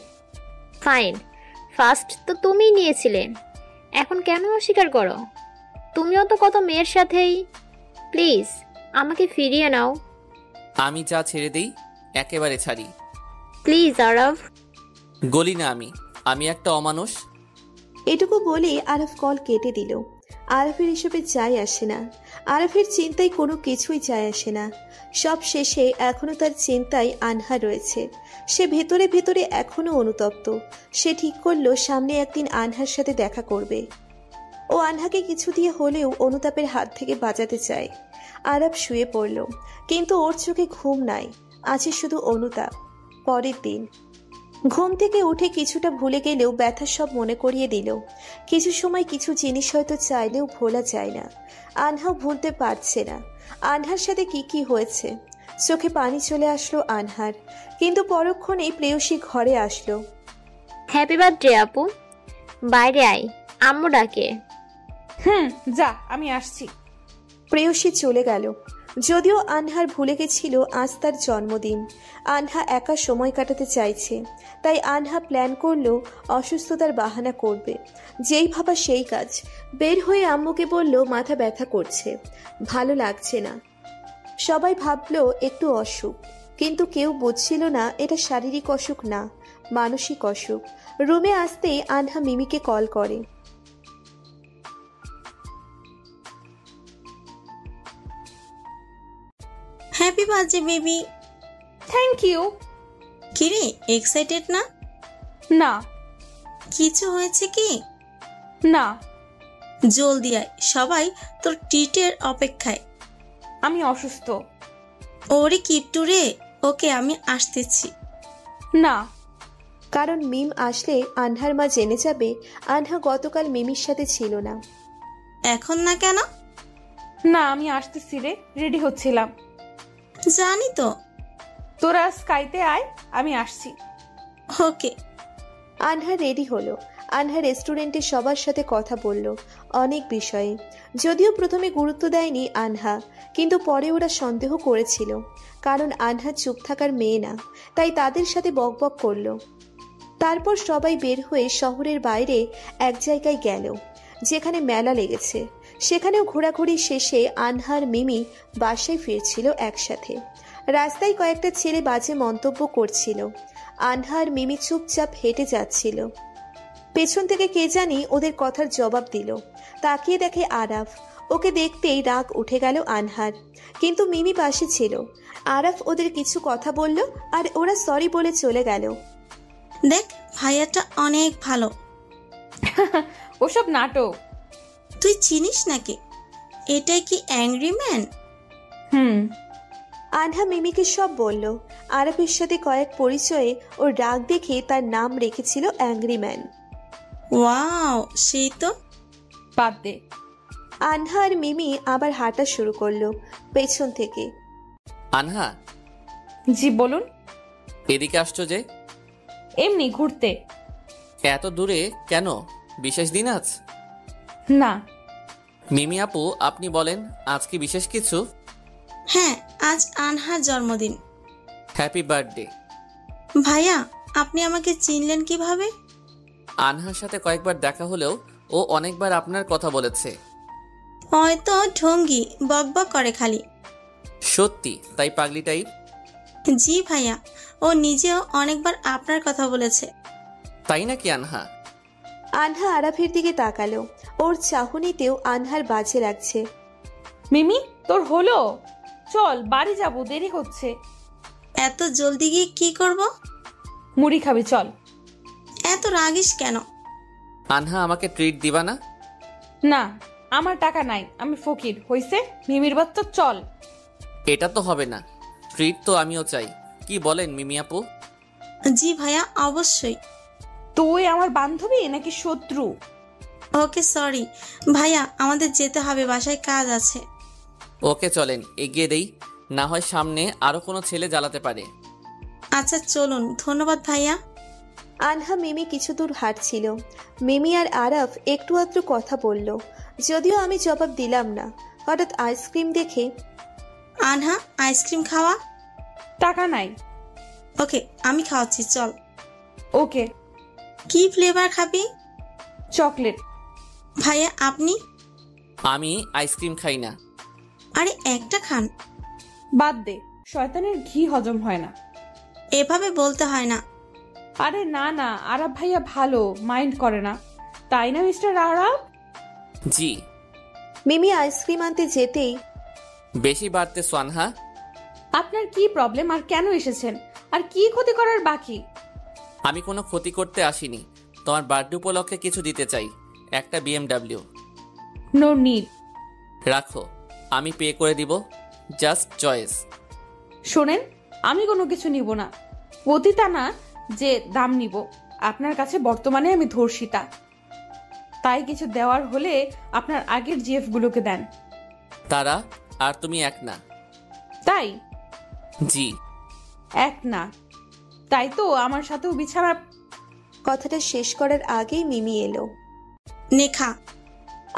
ফাইন, ফার্স্ট তো তুমিই নিয়েছিলে, এখন কেন অস্বীকার করো? তুমিও তো কত মেয়ের সাথেই। প্লিজ আমাকে ফিরিয়ে নাও। আমি যা ছেড়ে দেই একেবারে ছাড়ি। প্লিজ আরাফ। গলি না আমি একটা অমানুষ। এটুকু বলে আরাফ কল কেটে দিল। আরাফের এসবে যায় আসে না। আরাফের চিন্তায় কোনো কিছুই যায় আসে না। সব শেষে এখনো তার চিন্তায় আনহা রয়েছে। সে ভেতরে ভেতরে এখনো অনুতপ্ত। সে ঠিক করলো সামনে একদিন আনহার সাথে দেখা করবে। ও আনহাকে কিছু দিয়ে হলেও অনুতাপের হাত থেকে বাঁচাতে চায়। আরাফ শুয়ে পড়ল, কিন্তু ওর চোখে ঘুম নাই, আছে শুধু অনুতাপ। পরের দিন ঘুম থেকে উঠে কিছুটা ভুলে গেলেও ব্যথা সব মনে করিয়ে দিল। কিছু সময় কিছু জিনিস হয়তো চাইলেও ভোলা যায় না। আনহাও ভুলতে পারছে না আনহার সাথে কি কি হয়েছে। চোখে পানি চলে আসলো আনহার, কিন্তু পরক্ষণেই প্রেয়সী ঘরে আসলো। হ্যাপি বার্থডে আপু, বাইরে আয়, আম্মু ডাকে। যা, আমি আসছি। প্রেয়সী চলে গেল। যদিও আনহার ভুলে গেছিল আজ তার জন্মদিন। আনহা একা সময় কাটাতে চাইছে, তাই আনহা প্ল্যান করলো অসুস্থতার বাহানা করবে। যেই ভাবা সেই কাজ। বের হয়ে আম্মুকে বলল মাথা ব্যথা করছে, ভালো লাগছে না। সবাই ভাবলো একটু অসুখ, কিন্তু কেউ বুঝছিল না এটা শারীরিক অসুখ না, মানসিক অসুখ। রুমে আসতেই আনহা মিমিকে কল করে। Happy birthday baby. Thank you. কিরে, এক্সাইটেড না? না। কিছু হয়েছে কি? না। জলদি আয়, সবাই তোর ট্রিটের অপেক্ষায়। আমি অসুস্থ। ওরে কিপটু রে, ওকে আমি আসতেছি। না। কারণ মিম আসলে আনহার মা জেনে যাবে আনহা গতকাল মিমির সাথে ছিল না। এখন না কেন? না, আমি আসতেছি রে, রেডি হচ্ছিলাম। জানি তো। তোরা স্কাইতে আয়, আমি আসছি। ওকে। আনহা রেডি হলো। আনহা রেস্টুরেন্টে সবার সাথে কথা বলল অনেক বিষয়ে। যদিও প্রথমে গুরুত্ব দেয়নি আনহা, কিন্তু পরে ওরা সন্দেহ করেছিল, কারণ আনহা চুপ থাকার মেয়ে না, তাই তাদের সাথে বকবক করলো। তারপর সবাই বের হয়ে শহরের বাইরে এক জায়গায় গেল যেখানে মেলা লেগেছে। সেখানেও ঘোরাঘুরি শেষে আনহার মিমি বাসায় ফিরছিল একসাথে। রাস্তায় কয়েকটা ছেলে বাজে মন্তব্য করছিল। আনহার মিমি চুপচাপ হেঁটে যাচ্ছিল। পেছন থেকে কে জানি ওদের কথার জবাব দিল। তাকিয়ে দেখে আরাফ। ওকে দেখতেই রাগ উঠে গেল আনহার, কিন্তু মিমি পাশে ছিল। আরাফ ওদের কিছু কথা বলল আর ওরা সরি বলে চলে গেল। দেখ, ভাইয়াটা অনেক ভালো। ওসব নাটক। তুই চিনিস নাকি? এটাই কি অ্যাংরি ম্যান? আনহা মিমিকে সব বলল। আরাফের সাথে কয়েক পরিচয়ে ওর রাগ দেখে তার নাম রেখেছিল অ্যাংরি ম্যান। ওয়াও, সেই তো। বাদ দে। আনহা আর মিমি আবার হাঁটা শুরু করলো পেছন থেকে। আনহা, জি বলুন। এদিকে আসছো যে? এমনি ঘুরতে। এত দূরে কেন? বিশেষ দিন আজ? না। মিমি আপু, আপনি বলেন, আজ কি বিশেষ কিছু? হ্যাঁ, আজ আনহার জন্মদিন। Happy birthday. ভাইয়া, আপনি আমাকে চিনলেন কিভাবে? আনহার সাথে কয়েকবার দেখা হলেও ও অনেকবার আপনার কথা বলেছে। হয়তো ঢঙ্গি, বকবক করে খালি। সত্যি তাই পাগলি টাইপ? জি ভাইয়া, ও নিজেও অনেকবার আপনার কথা বলেছে। তাই নাকি আনহা? আনহা আরাফের দিকে তাকালো। ওর চাহনিতেও আনহার বাজে লাগছে। মিমি, তোর হলো? চল বাড়ি যাব, দেরি হচ্ছে। এত জলদি গিয়ে কি করব? মুড়ি খাবি, চল। এত রাগিস কেন? আনহা, আমাকে ট্রিট দিবা না? না, আমার টাকা নাই, আমি ফকির। হইছে মিমির বাচ্চা, চল। এটা তো হবে না, ট্রিট তো আমিও চাই। কি বলেন মিমি আপু? জি ভাইয়া, অবশ্যই। তুই আমার বান্ধবী নাকি শত্রু? ওকে সরি ভাইয়া, আমাদের যেতে হবে, বাসায় কাজ আছে। ওকে চলেন, এগিয়ে দেই, না হয় সামনে আরো কোনো ছেলে জ্বালাতে পারে। আচ্ছা চলুন, ধন্যবাদ ভাইয়া। আনহা মিমি কিছু দূর হাঁটছিল। মিমি আর আরাফ একটু আধটু কথা বলল, যদিও আমি জবাব দিলাম না। হঠাৎ আইসক্রিম দেখে, আনহা, আইসক্রিম খাওয়া? টাকা নাই। ওকে, আমি খাওয়াচ্ছি, চল। ওকে। কি ফ্লেভার খাবি? চকলেট। ভাইয়া আপনি? আমি আইসক্রিম খাই না। আরে একটা খান। বাদ দে, শয়তানের ঘি হজম হয় না। এভাবে বলতে হয় না। আরে না না, আরাফ ভাইয়া ভালো, মাইন্ড করে না, তাই না মিস্টার আরাফ? জি। মিমি আইসক্রিম আনতে যেতেই, বেশি বাড়তেছো আনহা। আপনার কি প্রবলেম আর কেন এসেছেন? আর কি ক্ষতি করার বাকি? আমি কোনো ক্ষতি করতে আসিনি, তোমার বার্থডে উপলক্ষে কিছু দিতে চাই, একটা BMW। No need. রাখো, আমি পে করে দিব, জাস্ট চয়েস। শোনেন, আমি কোনো কিছু নিব না, পতিতা না যে দাম নিব। আপনার কাছে বর্তমানে আমি ধর্ষিতা, তাই কিছু দেওয়ার হলে আপনার আগের জিএফ গুলোকে দেন। তারা আর তুমি এক না। তাই? জি। এক না, তাই তো আমার সাথেও বিছানা। কথাটা শেষ করার আগেই মিমি এলো। নেখা।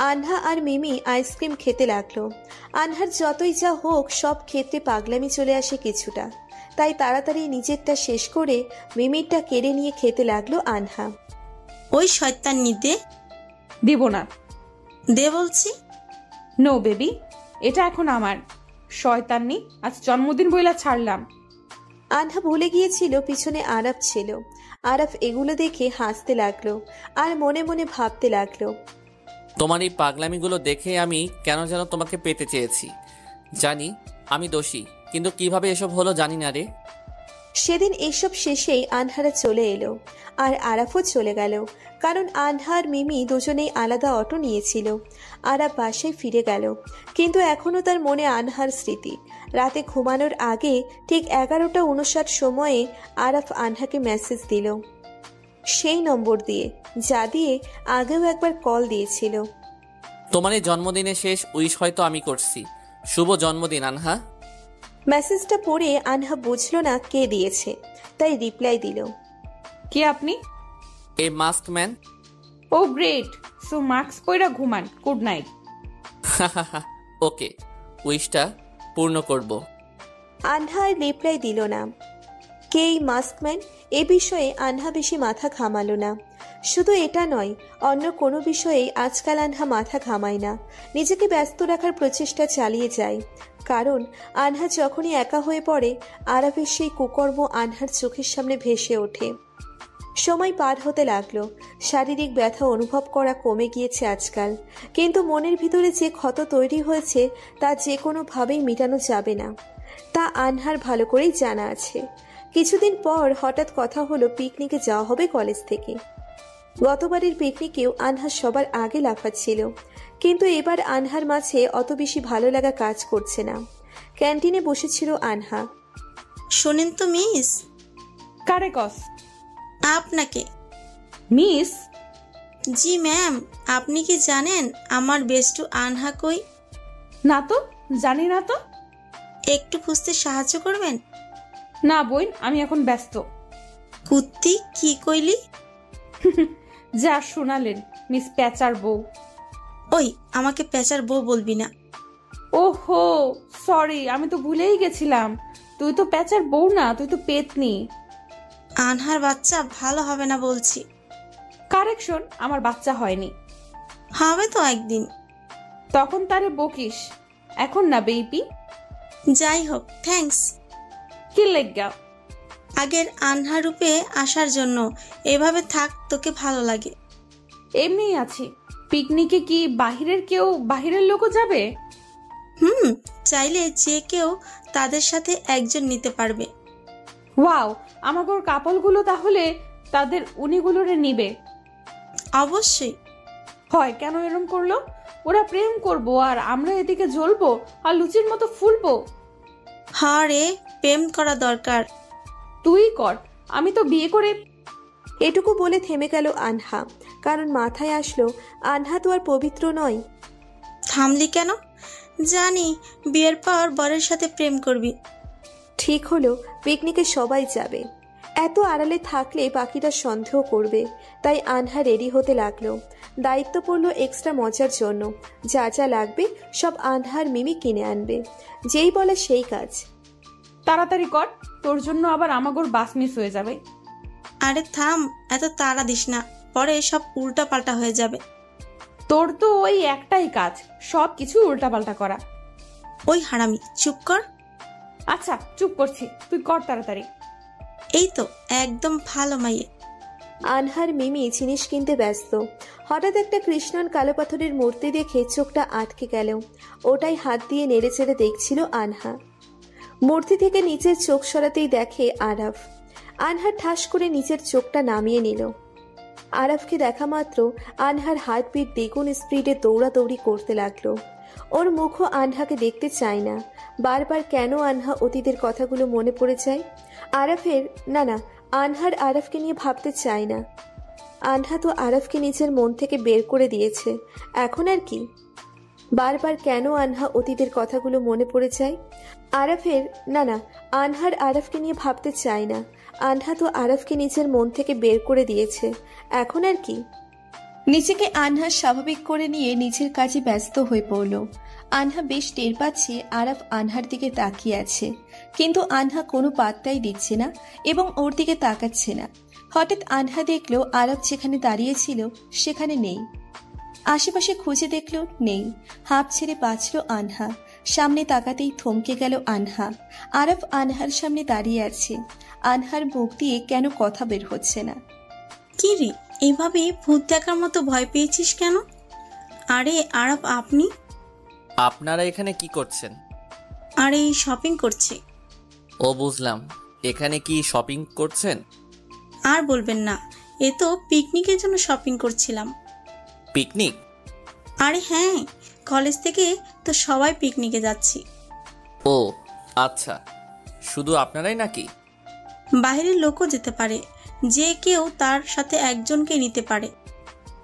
আনহা আর মিমি আইসক্রিম খেতে লাগলো। আনহার যতই যা হোক সব ক্ষেত্রে পাগলামি চলে আসে কিছুটা, তাই তাড়াতাড়ি নিজেরটা শেষ করে মিমিরটা কেড়ে নিয়ে খেতে লাগলো আনহা। ওই শয়তান্নি দে। দিব না। দে বলছি। নো বেবি, এটা এখন আমার। শয়তান্নি, আজ জন্মদিন বইলা ছাড়লাম। আনহা ভুলে গিয়েছিল পিছনে আরাফ ছিল। আরাফ এগুলো দেখে হাসতে লাগলো আর মনে মনে ভাবতে লাগলো, তোমার এই পাগলামিগুলো দেখে আমি কেন যেন তোমাকে পেতে চেয়েছি। জানি আমি দোষী, কিন্তু কিভাবে এসব হলো জানি না রে। সেদিন এইসব শেষেই আনহারা চলে এলো আর আরাফও চলে গেল, কারণ আনহা আর মিমি দুজনেই আলাদা অটো নিয়েছিল। আরাফ বাসায় ফিরে গেল, কিন্তু এখনও তার মনে আনহার স্মৃতি। রাতে ঘুমানোর আগে ঠিক 11:59 সময়ে আরাফ আনহাকে মেসেজ দিল। সেই নম্বর দিয়ে, যা দিয়ে আগেও একবার কল দিয়েছিল। তোমার এই জন্মদিনের শেষ উইশ হয়তো আমি করছি। শুভ জন্মদিন আনহা। মেসেজটা পড়ে আনহা বুঝলো না কে দিয়েছে, তাই রিপ্লাই দিল। কে আপনি? এই মাস্ক ম্যান। ও গ্রেট, সো মাস্ক পইরা ঘুমান। Good night. ওকে, উইশটা পূর্ণ করব। আনহা আর রিপ্লাই দিল না। কে এই মাস্কম্যান, এ বিষয়ে আনহা বেশি মাথা ঘামালো না। শুধু এটা নয়, অন্য কোনো বিষয়েই আজকাল আনহা মাথা ঘামায় না, নিজেকে ব্যস্ত রাখার প্রচেষ্টা চালিয়ে যায়। কারণ আনহা যখনই একা হয়ে পড়ে, আরাফের সেই কুকর্ম আনহার চোখের সামনে ভেসে ওঠে। সময় পার হতে লাগলো, শারীরিক ব্যথা অনুভব করা কমে গিয়েছে আজকাল, কিন্তু মনের ভিতরে যে ক্ষত তৈরি হয়েছে তা যে কোনোভাবেই মেটানো যাবে না, তা আনহার ভালো করেই জানা আছে। কিছুদিন পর হঠাৎ কথা হলো পিকনিকে যাওয়া হবে কলেজ থেকে। গতবারের পিকনিকেও আনহা সবার আগে লাফাচ্ছিল, কিন্তু এবার আনহার মাঝে অত বেশি ভালো লাগা কাজ করছে না। ক্যান্টিনে বসেছিল আনহা। শোনেন তো মিস। কারে কস? আপনাকে। মিস? জি ম্যাম, আপনি কি জানেন আমার বেস্টু আনহা কই? না তো, জানি না তো। একটু খুঁজতে সাহায্য করবেন? না বোন, আমি এখন ব্যস্ত। কুত্তি কি কইলি? যা শোনালেন, মিস প্যাচার বউ। ওই, আমাকে পেঁচার বউ বলবি না। ওহো সরি, আমি তো ভুলেই গেছিলাম। তুই তো প্যাচার বউ না, তুই তো পেতনি। আনহার বাচ্চা ভালো হবে না বলছি। কারেকশন, আমার বাচ্চা হয়নি। হবে তো একদিন। তখন তারে বকিস, এখন না বেবি। যাই হোক, থ্যাঙ্কস। কি লেগা? আগের আনহা রূপে আসার জন্য। এভাবে থাক, তোকে ভালো লাগে। এমনি আছি। পিকনিকে কি বাহিরের লোকও যাবে? চাইলে যে কেউ তাদের সাথে একজন নিতে পারবে। ওয়াও, আমাগোর কাপলগুলো তাহলে তাদের উনিগুলোরে নিবে? অবশ্যই। হয় কেন এরম করলো? ওরা প্রেম করবো আর আমরা এদিকে জ্বলবো আর লুচির মতো ফুলবো। হরে, প্রেম করা দরকার। তুই কর, আমি তো বিয়ে করে। এটুকু বলে থেমে গেল আনহা, কারণ মাথায় আসলো আনহা তো আর পবিত্র নয়। থামলি কেন? জানি বিয়ের পর বরের সাথে প্রেম করবি। ঠিক হলো পিকনিকে সবাই যাবে, এত আড়ালে থাকলে বাকিরা সন্দেহ করবে, তাই আনহা রেডি হতে লাগলো। দায়িত্ব পড়লো এক্সট্রা মজার জন্য, যা যা লাগবে সব আনহার মিমি কিনে আনবে। যেই বলে সেই কাজ। তাড়াতাড়ি কর, তোর জন্য আবার আমাগোর বাস মিস হয়ে যাবে। আরে থাম, এত তাড়া দিস না, পরে সব উল্টা পাল্টা হয়ে যাবে। তোর তো ওই একটাই কাজ, সব কিছু উল্টাপাল্টা করা। ওই হারামি, চুপ কর। আচ্ছা চুপ করছি, তুই কর তাড়াতাড়ি। এই তো একদম ভালো মাইয়ে। আনহার মিমি জিনিস কিনতে ব্যস্ত। হঠাৎ একটা কৃষ্ণন কালো পাথরের মূর্তি দেখে চোখটা আটকে গেল। ওটাই হাত দিয়ে নেড়ে চেড়ে দেখছিল আনহা। মূর্তি থেকে নিচের চোখ সরাতেই দেখে আরাফ। আনহা ঠাস করে নিচের চোখটা নামিয়ে নিল। আরাফকে দেখা মাত্র আনহার হার্টবিট দ্বিগুণ স্পিডে দৌড়াদৌড়ি করতে লাগলো। ওর মুখও আনহাকে দেখতে চায় না। বারবার কেন আনহা অতীতের কথাগুলো মনে পড়ে যায়। আনহার আরাফকে নিয়ে ভাবতে চায় না। আনহা তো আরাফকে নিজের মন থেকে বের করে দিয়েছে, এখন আর কি? বারবার কেন আনহা অতীতের কথাগুলো মনে পড়ে যায়। আনহার আরাফকে নিয়ে ভাবতে চায় না। আনহা তো আরাফকে নিজের মন থেকে বের করে দিয়েছে, এখন আর কি? নিজেকে আনহা স্বাভাবিক করে নিয়ে নিজের কাজে ব্যস্ত হয়ে পড়ল। আনহা বেশ টের পাচ্ছে আরাফ আনহার দিকে তাকিয়ে আছে, কিন্তু আনহা কোনো পাত্তাই দিচ্ছে না এবং ওর দিকে তাকাচ্ছে না। হঠাৎ আনহা দেখলো আরাফ যেখানে দাঁড়িয়েছিল সেখানে নেই। আশেপাশে খুঁজে দেখলো নেই। হাঁপ ছেড়ে বাঁচল আনহা। সামনে তাকাতেই থমকে গেল আনহা। আরাফ আনহার সামনে দাঁড়িয়ে আছে। আনহার মুখ দিয়ে কেন কথা বের হচ্ছে না। কি রে, এভাবে ভূত দেখার মতো ভয় পেয়েছিস কেন? আরে আরাফ, আপনি? আপনারা এখানে কি করছেন? আরে শপিং করছি। ও বুঝলাম, এখানে কি শপিং করছেন? আর বলবেন না, এ তো পিকনিকের জন্য শপিং করছিলাম। পিকনিক? আরে হ্যাঁ, কলেজ থেকে তো সবাই পিকনিকে যাচ্ছি। ও আচ্ছা, শুধু আপনারাই নাকি? বাইরের লোকও যেতে পারে, যে কেউ তার সাথে একজনকে নিতে পারে।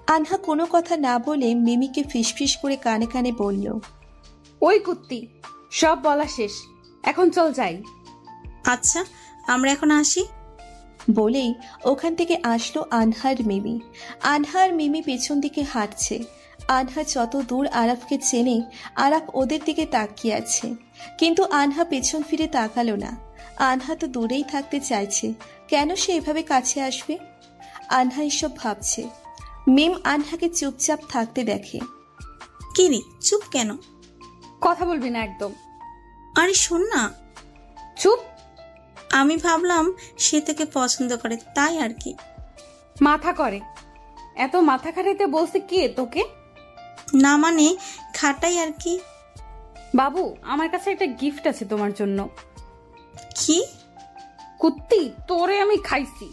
আনহা কোনো কথা না বলে মিমিকে ফিসফিস করে কানে কানে বলল, ওই কুত্তি, সব বলা শেষ, এখন চল যাই। আচ্ছা, আমরা এখন আসি। বলেই ওখান থেকে আসলো আনহার মিমি। আনহার মিমি পেছন দিকে হাঁটছে। আনহা যত দূর আরাফকে চেনে, আরাফ ওদের দিকে তাকিয়ে আছে, কিন্তু আনহা পেছন ফিরে তাকালো না। আনহা তো দূরেই থাকতে চাইছে, কেন সে এভাবে কাছে আসবে? আনহা এসব ভাবছে। মিম আনহাকে চুপচাপ থাকতে দেখে। কিরে, চুপ কেন? কথা বলবি না একদম। আরে শোন না। চুপ। আমি ভাবলাম সে তোকে পছন্দ করে, তাই আর কি। মাথা করে, এত মাথা খাটাইতে বলছে কে তোকে? না মানে খাটাই আর কি। বাবু, আমার কাছে একটা গিফট আছে তোমার জন্য। কি? কুত্তি, তোরে আমি খাইছি।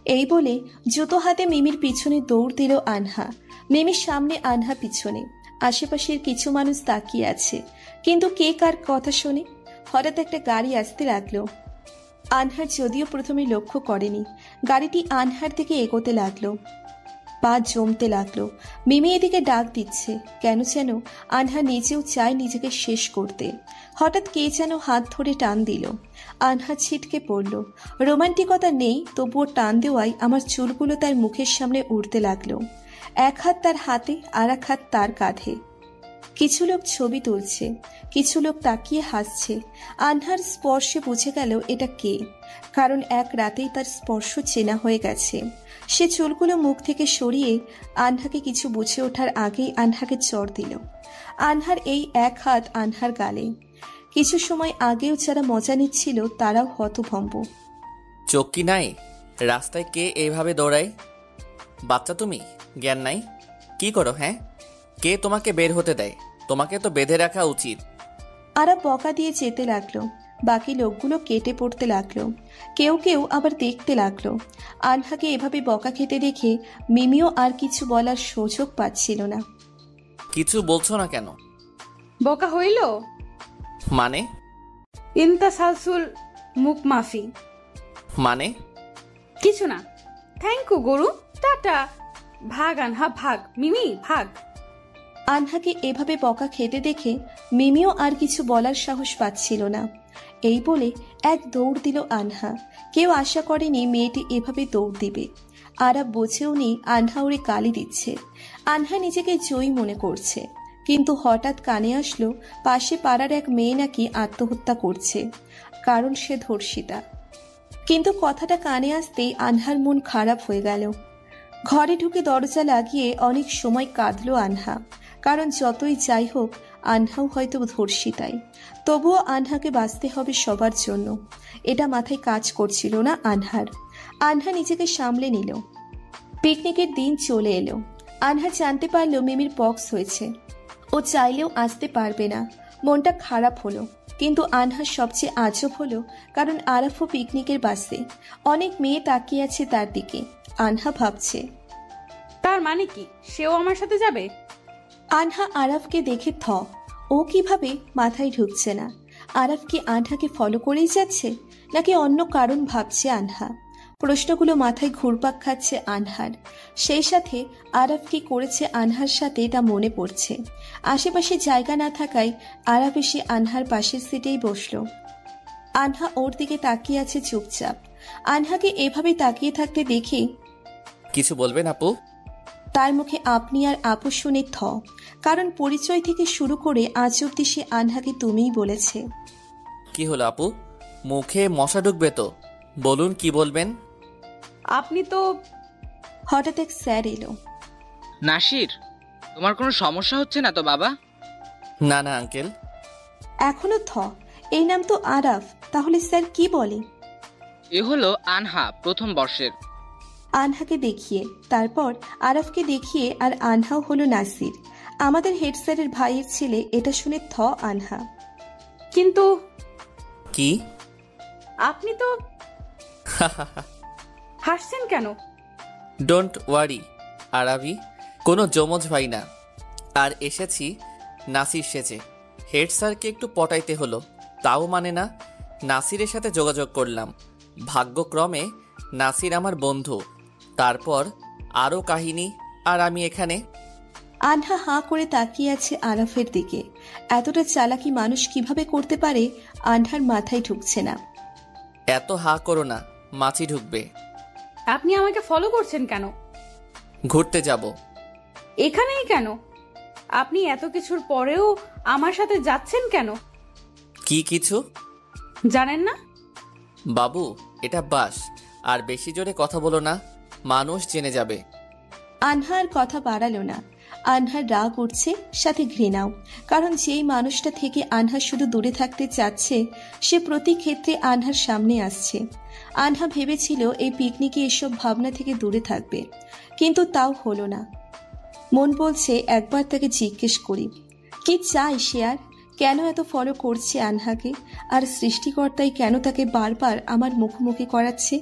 এই বলে জুতো হাতে মিমির পিছনে দৌড় দিল আনহা। মিমির সামনে, আনহা পিছনে। আশেপাশের কিছু মানুষ তাকিয়ে আছে, কিন্তু কে কার কথা শোনে? হঠাৎ একটা গাড়ি আসতে লাগলো। আনহার যদিও প্রথমে লক্ষ্য করেনি, গাড়িটি আনহার দিকে এগোতে লাগলো। পা জমতে লাগলো। মিমি এদিকে ডাক দিচ্ছে, কেন যেন আনহা নিজেও চায় নিজেকে শেষ করতে। হঠাৎ কে যেন হাত ধরে টান দিল। আনহা ছিটকে পড়ল। রোমান্টিকতা নেই, তবুও টান দেওয়ায় আমার চুলগুলো তার মুখের সামনে উড়তে লাগলো। এক হাত তার হাতে, আর এক হাত তার কাঁধে। কিছু লোক ছবি তুলছে, কিছু লোক তাকিয়ে হাসছে। আনহার স্পর্শে বুঝে গেল এটা কে, কারণ এক রাতেই তার স্পর্শ চেনা হয়ে গেছে। সে চুলগুলো মুখ থেকে সরিয়ে আনহাকে কিছু বুঝে ওঠার আগেই আনহাকে চড় দিল। আনহার এই এক হাত আনহার গালে। কিছু সময় আগেও যারা মজা নিচ্ছিল তারাও হতভম্ব। চোখ কি নাই? রাস্তায় কে এইভাবে দৌড়ায়? বাচ্চা তুমি, জ্ঞান নাই? কি করো হ্যাঁ? কে তোমাকে বের হতে দেয়? তোমাকে তো বেঁধে রাখা উচিত। আরা বকা দিয়ে যেতে লাগলো। বাকি লোকগুলো কেটে পড়তে লাগলো। কেউ কেউ আবার দেখতে লাগলো। আনহাকে এভাবে বকা খেতে দেখে মিমিও আর কিছু বলার সুযোগ পাচ্ছিল না। কিছু বলছো না কেন? বকা হইল মানে? ইন্তাসালসুল মুখ মাফি। মানে? কিছু না। থ্যাংক ইউ গরু, টাটা। ভাগ আনহা, ভাগ। মিমি, ভাগ। আনহাকে এভাবে বকা খেতে দেখে মিমিও আর কিছু বলার সাহস পাচ্ছিল না। এই বলে এক দৌড় দিল আনহা। কেউ আশা করেনি মেয়েটি এভাবে দৌড় দিবে। আরা বোঝেও নি আনহা ওরে গালি দিচ্ছে। আনহা নিজেকে জয়ী মনে করছে, কিন্তু হঠাৎ কানে আসলো পাশে পাড়ার এক মেয়ে নাকি আত্মহত্যা করছে, কারণ সে ধর্ষিতা। কিন্তু কথাটা কানে আসতেই আনহার মন খারাপ হয়ে গেল। ঘরে ঢুকে দরজা লাগিয়ে অনেক সময় কাঁদলো আনহা, কারণ যতই যাই হোক আনহাও হয়তো ধর্ষিতাই। তবুও আনহাকে বাঁচতে হবে সবার জন্য, এটা মাথায় কাজ করছিল না আনহার। আনহা নিজেকে সামলে নিল। পিকনিকের দিন চলে এলো। আনহা জানতে পারলো মিমির পক্স হয়েছে। ও চাইলেও আসতে পারবে না। মনটা খারাপ হলো, কিন্তু আনহার সবচেয়ে আজব হলো কারণ আরাফও পিকনিকের বাসে। অনেক মেয়ে তাকিয়ে আছে তার দিকে। আনহা ভাবছে, তার মানে কি সেও আমার সাথে যাবে? আনহা আরাফকে দেখে ও কিভাবে মাথায় ঢুকছে না। আরাফ কি আনহাকে ফলো করেই যাচ্ছে, নাকি অন্য কারণ ভাবছে আনহা? প্রশ্নগুলো মাথায় ঘুরপাক খাচ্ছে আনহার। সেই সাথে আরাফ কি করেছে আনহার সাথে তা মনে পড়ছে। আশেপাশে জায়গা না থাকায় আরাফ এসে আনহার পাশের সিটেই বসল। আনহা ওর দিকে তাকিয়ে আছে চুপচাপ। আনহাকে এভাবে তাকিয়ে থাকতে দেখে কিছু বলবেন আপু? তার মুখে আপনি আর আপু শুনে কারণ পরিচয় থেকে শুরু করে আজ অব্দি সে আনহাকে তুমিই বলেছে। কি হলো আপু, মুখে মশা ঢুকবে তো? বলুন কি বলবেন। আপনি তো। হঠাৎ এক স্যার এলো। নাসির, তোমার কোনো সমস্যা হচ্ছে না তো বাবা? না না আঙ্কেল। এখনো এই নাম তো আরাফ, তাহলে স্যার কি বলে? এ হলো আনহা, প্রথম বর্ষের। আনহাকে দেখিয়ে, তারপর আরাফকে দেখিয়ে, আর আনহাও হলো নাসির, আমাদের হেড স্যারের ভাইয়ের ছেলে। এটা শুনে আনহা। কিন্তু কি? আপনি তো। হাসছেন কেন? ডোন্ট ওয়ারি আরাবি, কোনো যমজ ভাই না। আর এসেছি নাসির সেজে। হেড স্যারকে একটু পটাইতে হলো, তাও মানে না। নাসিরের সাথে যোগাযোগ করলাম, ভাগ্যক্রমে নাসির আমার বন্ধু, তারপর আরও কাহিনী, আর আমি এখানে। আনহা হাঁ করে তাকিয়ে আছে আরাফের দিকে। এতটা চালাকি মানুষ কিভাবে করতে পারে আনহার মাথায় ঢুকছে না। এত হা করো না, মাছি ঢুকবে। আপনি আমাকে ফলো করছেন কেন? ঘুরতে যাব। এখানেই কেন? আপনি এত কিছুর পরেও আমার সাথে যাচ্ছেন কেন? কি কিছু জানেন না? বাবু, এটা বাস, আর বেশি জোরে কথা বলো না, মানুষ জেনে যাবে। আনহার কথা বাড়ালো না। আনহার রাগ উঠছে, সাথে ঘৃণাও। কারণ যেই মানুষটা থেকে আনহা শুধু দূরে থাকতে চাচ্ছে, সে প্রতি ক্ষেত্রে আনহার সামনে আসছে। আনহা ভেবেছিল এই পিকনিকে এসব ভাবনা থেকে দূরে থাকবে, কিন্তু তাও হলো না। মন বলছে একবার তাকে জিজ্ঞেস করি, কি চাই সে, আর কেন এত ফলো করছে আনহাকে, আর সৃষ্টিকর্তাই কেন তাকে বারবার আমার মুখোমুখি করাচ্ছে।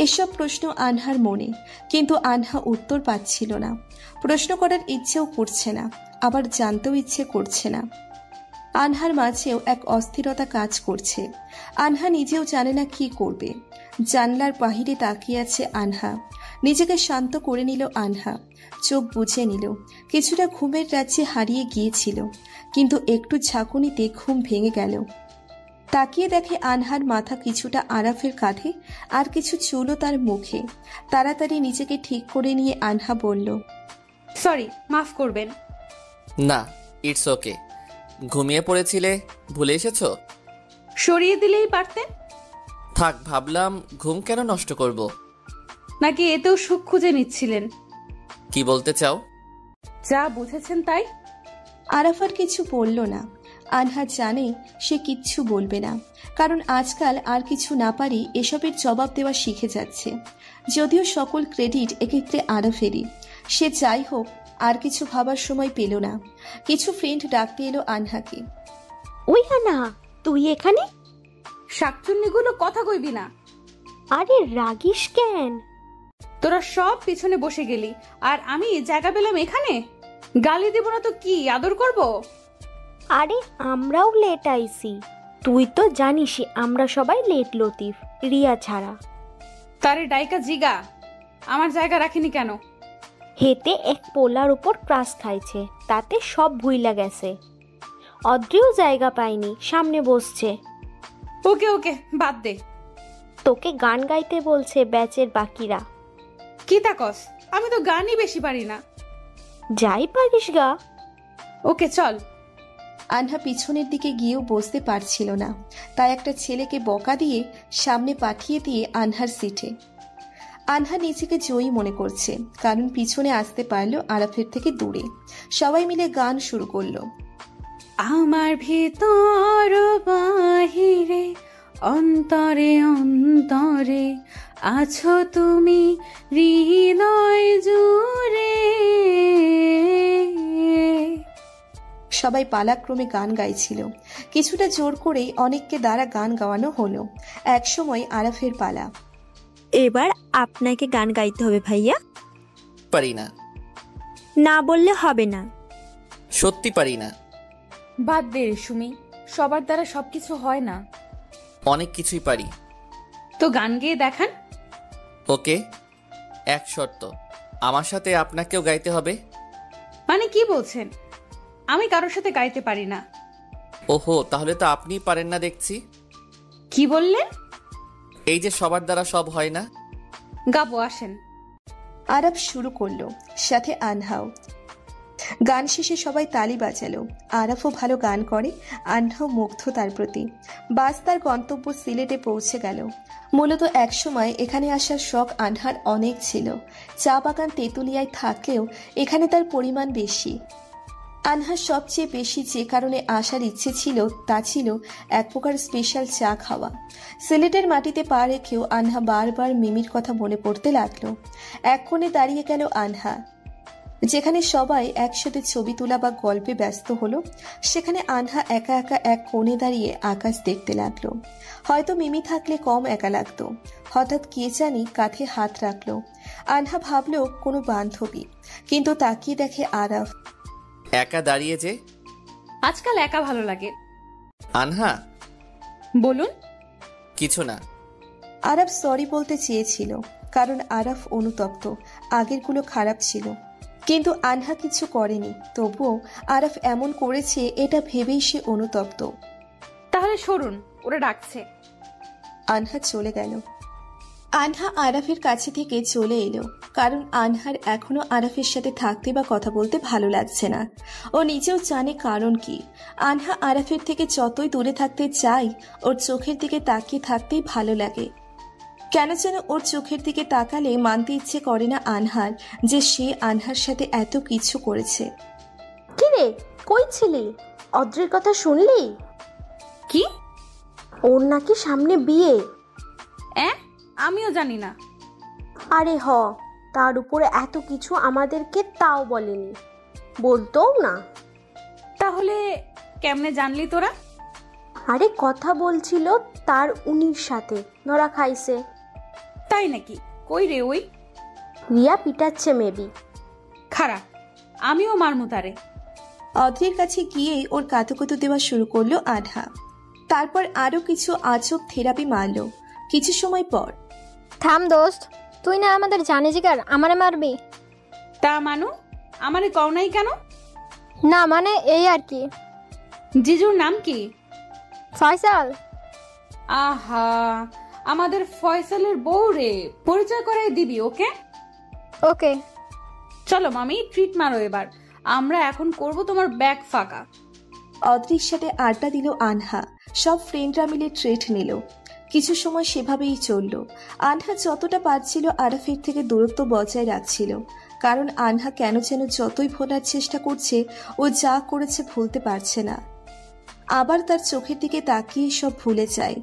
এসব প্রশ্ন আনহার মনে, কিন্তু আনহা উত্তর পাচ্ছিল না। প্রশ্ন করার ইচ্ছেও করছে না, আবার জানতেও ইচ্ছে করছে না। আনহার মাঝেও এক অস্থিরতা কাজ করছে। আনহা নিজেও জানে না কি করবে। জানলার বাহিরে তাকিয়ে আছে আনহা। নিজেকে শান্ত করে নিল আনহা, চোখ বুঝে নিল। কিছুটা ঘুমের রাজ্যে হারিয়ে গিয়েছিল, কিন্তু একটু ঝাঁকুনিতে ঘুম ভেঙে গেল। তাকিয়ে দেখে আনহার মাথা কিছুটা আরাফের কাঁধে, আর কিছু চুলও তার মুখে। তাড়াতাড়ি নিজেকে ঠিক করে নিয়ে আনহা বলল, সরি, মাফ করবেন। না, ইটস ওকে। ঘুমিয়ে পড়েছিলে, ভুলে এসেছো? সরিয়ে দিলেই পারতেন। থাক, ভাবলাম ঘুম কেন নষ্ট করব। নাকি এতেও সুখ খুঁজে নিচ্ছিলেন? কি বলতে চাও? যা বুঝেছেন তাই। আরাফার কিছু বলল না। আনহা জানে সে কিচ্ছু বলবে না, কারণ আজকাল আর কিছু না পারি এসবের জবাব দেওয়া শিখে যাচ্ছে। যদিও সকল ক্রেডিট এক্ষেত্রে আরাফেরই। সে যাই হোক, আর কিছু ভাবার সময় পেল না। কিছু ফ্রেন্ড ডাকতে এলো আনহাকে। ওই আনা, তুই এখানে? শাকচুন্নিগুলো কথা কইবি না। আরে রাগিস কেন? তোরা সব পিছনে বসে গেলি, আর আমি জায়গা পেলাম এখানে। গালি দেব না তো কি আদর করব? আরে আমরাও লেট আইছি, তুই তো জানিসই আমরা সবাই লেট লতিফ, রিয়া ছাড়া। তারে ডাইকা জিগা আমার জায়গা রাখিনি কেন? হেতে এক পোলার উপর ক্রাশ খাইছে, তাতে সব ভুইলা গেছে। অদ্রিও জায়গা পায়নি, সামনে বসছে। ওকে ওকে, বাদ দে। তোকে গান গাইতে বলছে ব্যাচের বাকিরা। কি তাকস? আমি তো গানই বেশি পারি না। যাই পারিস গা। ওকে চল। আনহা পিছনের দিকে গিয়েও বসতে পারছিল না, তাই একটা ছেলেকে বকা দিয়ে সামনে পাঠিয়ে দিয়ে আনহার সিটে। আনহা নিজেকে জয়ী মনে করছে, কারণ পিছনে আসতে পারলো আরাফের থেকে দূরে। সবাই মিলে গান শুরু করলো। আমার ভিতর বাহিরে অন্তরে অন্তরে আছো তুমি হৃদয় জুড়ে। সবাই পালাক্রমে গান গাইছিল। কিছুটা জোর করেই অনেককে দ্বারা গান গাওয়ানো হলো। একসময় আরাফের পালা। এবার আপনাকে গান গাইতে হবে ভাইয়া। পারি না। না বললে হবে না। সত্যি পারি না। বাদ দে সুমি, সবার দ্বারা সবকিছু হয় না। অনেক কিছুই পারি। তো গান গেয়ে দেখান। ওকে, এক শর্ত, আমার সাথে আপনাকেও গাইতে হবে। মানে কি বলছেন? আমি কারোর সাথে গাইতে পারি না। ওহো, তাহলে তো আপনিই পারেন না দেখছি। কি বললেন? এই যে সবার দ্বারা সব হয় না। গাবো, আসেন। আরাফ শুরু করলো, সাথে আনহাও। গান শেষে সবাই তালি বাজালো। আরাফও ভালো গান করে, আনহাও মুগ্ধ তার প্রতি। বাস তার গন্তব্য সিলেটে পৌঁছে গেল। মূলত একসময় এখানে আসার শখ আনহার অনেক ছিল। চা বাগান তেঁতুলিয়ায় থাকলেও এখানে তার পরিমাণ বেশি। আনহার সবচেয়ে বেশি যে কারণে আসার ইচ্ছে ছিল তা ছিল এক প্রকার স্পেশাল চা খাওয়া। সিলেটের মাটিতে পা রেখেও আনহা বারবার মিমির কথা মনে পড়তে লাগলো। এক কোণে দাঁড়িয়ে গেল আনহা। যেখানে সবাই একসাথে ছবি তোলা বা গল্পে ব্যস্ত হলো, সেখানে আনহা একা একা এক কোণে দাঁড়িয়ে আকাশ দেখতে লাগলো। হয়তো মিমি থাকলে কম একা লাগতো। হঠাৎ কে জানি কাঁধে হাত রাখলো। আনহা ভাবলো কোনো বান্ধবী, কিন্তু তাকিয়ে দেখে আরাফ। একা দাঁড়িয়ে যে? আজকাল একা ভালো লাগে। আনহা, বলুন। কিছু না। আরাফ সরি বলতে চেয়েছিল, কারণ আরাফ অনুতপ্ত, আগেরগুলো খারাপ ছিল। কিন্তু আনহা কিছু করেনি, তবুও আরাফ এমন করেছে এটা ভেবেই সে অনুতপ্ত। তাহলে সরুন, ওরা ডাকছে। আনহা চলে গেল। আনহা আরাফের কাছে থেকে চলে এলো, কারণ আনহার এখনো আরাফের সাথে থাকতে বা কথা বলতে ভালো লাগছে না। ও নিজেও জানে কারণ কি। আনহা আরাফের থেকে যতই দূরে থাকতে চায়, ওর চোখের দিকে তাকিয়ে থাকতেই ভালো লাগে। কেন যেন ওর চোখের দিকে তাকালে মানতে ইচ্ছে করে না আনহার যে সে আনহার সাথে এত কিছু করেছে। কি রে, কই ছিলি? অদ্রির কথা শুনলি? কি? ওর নাকি সামনে বিয়ে। আমিও জানি না। আরে হ, তার উপরে এত কিছু আমাদেরকে তাও বলেনি, বলতোও না। তাহলে কেমনে জানলি তোরা? আরে কথা বলছিল তার উনির সাথে, ধরা খাইছে। তাই নাকি? কই রে ওই? রিয়া পিটাচ্ছে মেবি। খারাপ, আমিও মারমু তারে। অদ্রির কাছে গিয়েই ওর কাতুকুতু দেওয়া শুরু করলো আনহা। তারপর আরো কিছু আজব থেরাপি মারল। কিছু সময় পর, থাম দোস্ত, তুই না আমাদের জানি জিগার, আমারে মারবি? তা মানু, আমারে কও নাই কেন? না মানে এই আর কি। জিজুর নাম কি? ফয়সাল। আহা, আমাদের ফয়সালের বউ রে, পরিচয় করাই দিবি ওকে? ওকে চলো মামি, ট্রিট মারো এবার। আমরা এখন করব তোমার ব্যাগ ফাঁকা। অদ্রির সাথে আড্ডা দিল আনহা। সব ফ্রেন্ডরা মিলে ট্রিট নিল। কিছু সময় সেভাবেই চলল। আনহা যতটা পারছিল আরাফের থেকে দূরত্ব বজায় রাখছিল, কারণ আনহা কেন যেন যতই ভোলার চেষ্টা করছে, ও যা করেছে ভুলতে পারছে না। আবার তার চোখের দিকে তাকিয়ে সব ভুলে যায়।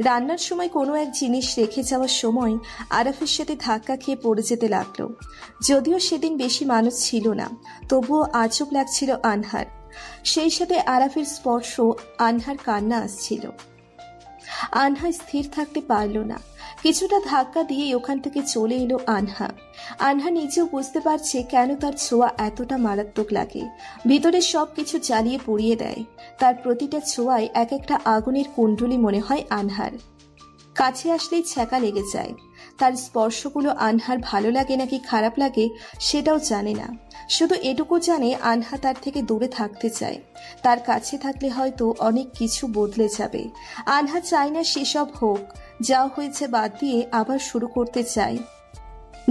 রান্নার সময় কোনো এক জিনিস রেখে যাওয়ার সময় আরাফের সাথে ধাক্কা খেয়ে পড়ে যেতে লাগলো। যদিও সেদিন বেশি মানুষ ছিল না, তবুও আজব লাগছিল আনহার। সেই সাথে আরাফের স্পর্শ, আনহার কান্না আসছিল। আনহা স্থির থাকতে পারল না। কিছুটা ধাক্কা দিয়ে ওখান থেকে চলে এলো আনহা। আনহা নিজেও বুঝতে পারছে কেন তার ছোঁয়া এতটা মারাত্মক লাগে। ভিতরে সবকিছু জ্বালিয়ে পুড়িয়ে দেয়। তার প্রতিটা ছোঁয়ায় এক একটা আগুনের কুণ্ডলি মনে হয় আনহার। কাছে আসলেই ছ্যাঁকা লেগে যায়। তার স্পর্শগুলো আনহার ভালো লাগে নাকি খারাপ লাগে সেটাও জানে না। শুধু এটুকু জানে আনহা তার থেকে দূরে থাকতে চায়। তার কাছে থাকলে হয়তো অনেক কিছু বদলে যাবে। আনহা চায় না সেসব হোক। যা হয়েছে বাদ দিয়ে আবার শুরু করতে চায়।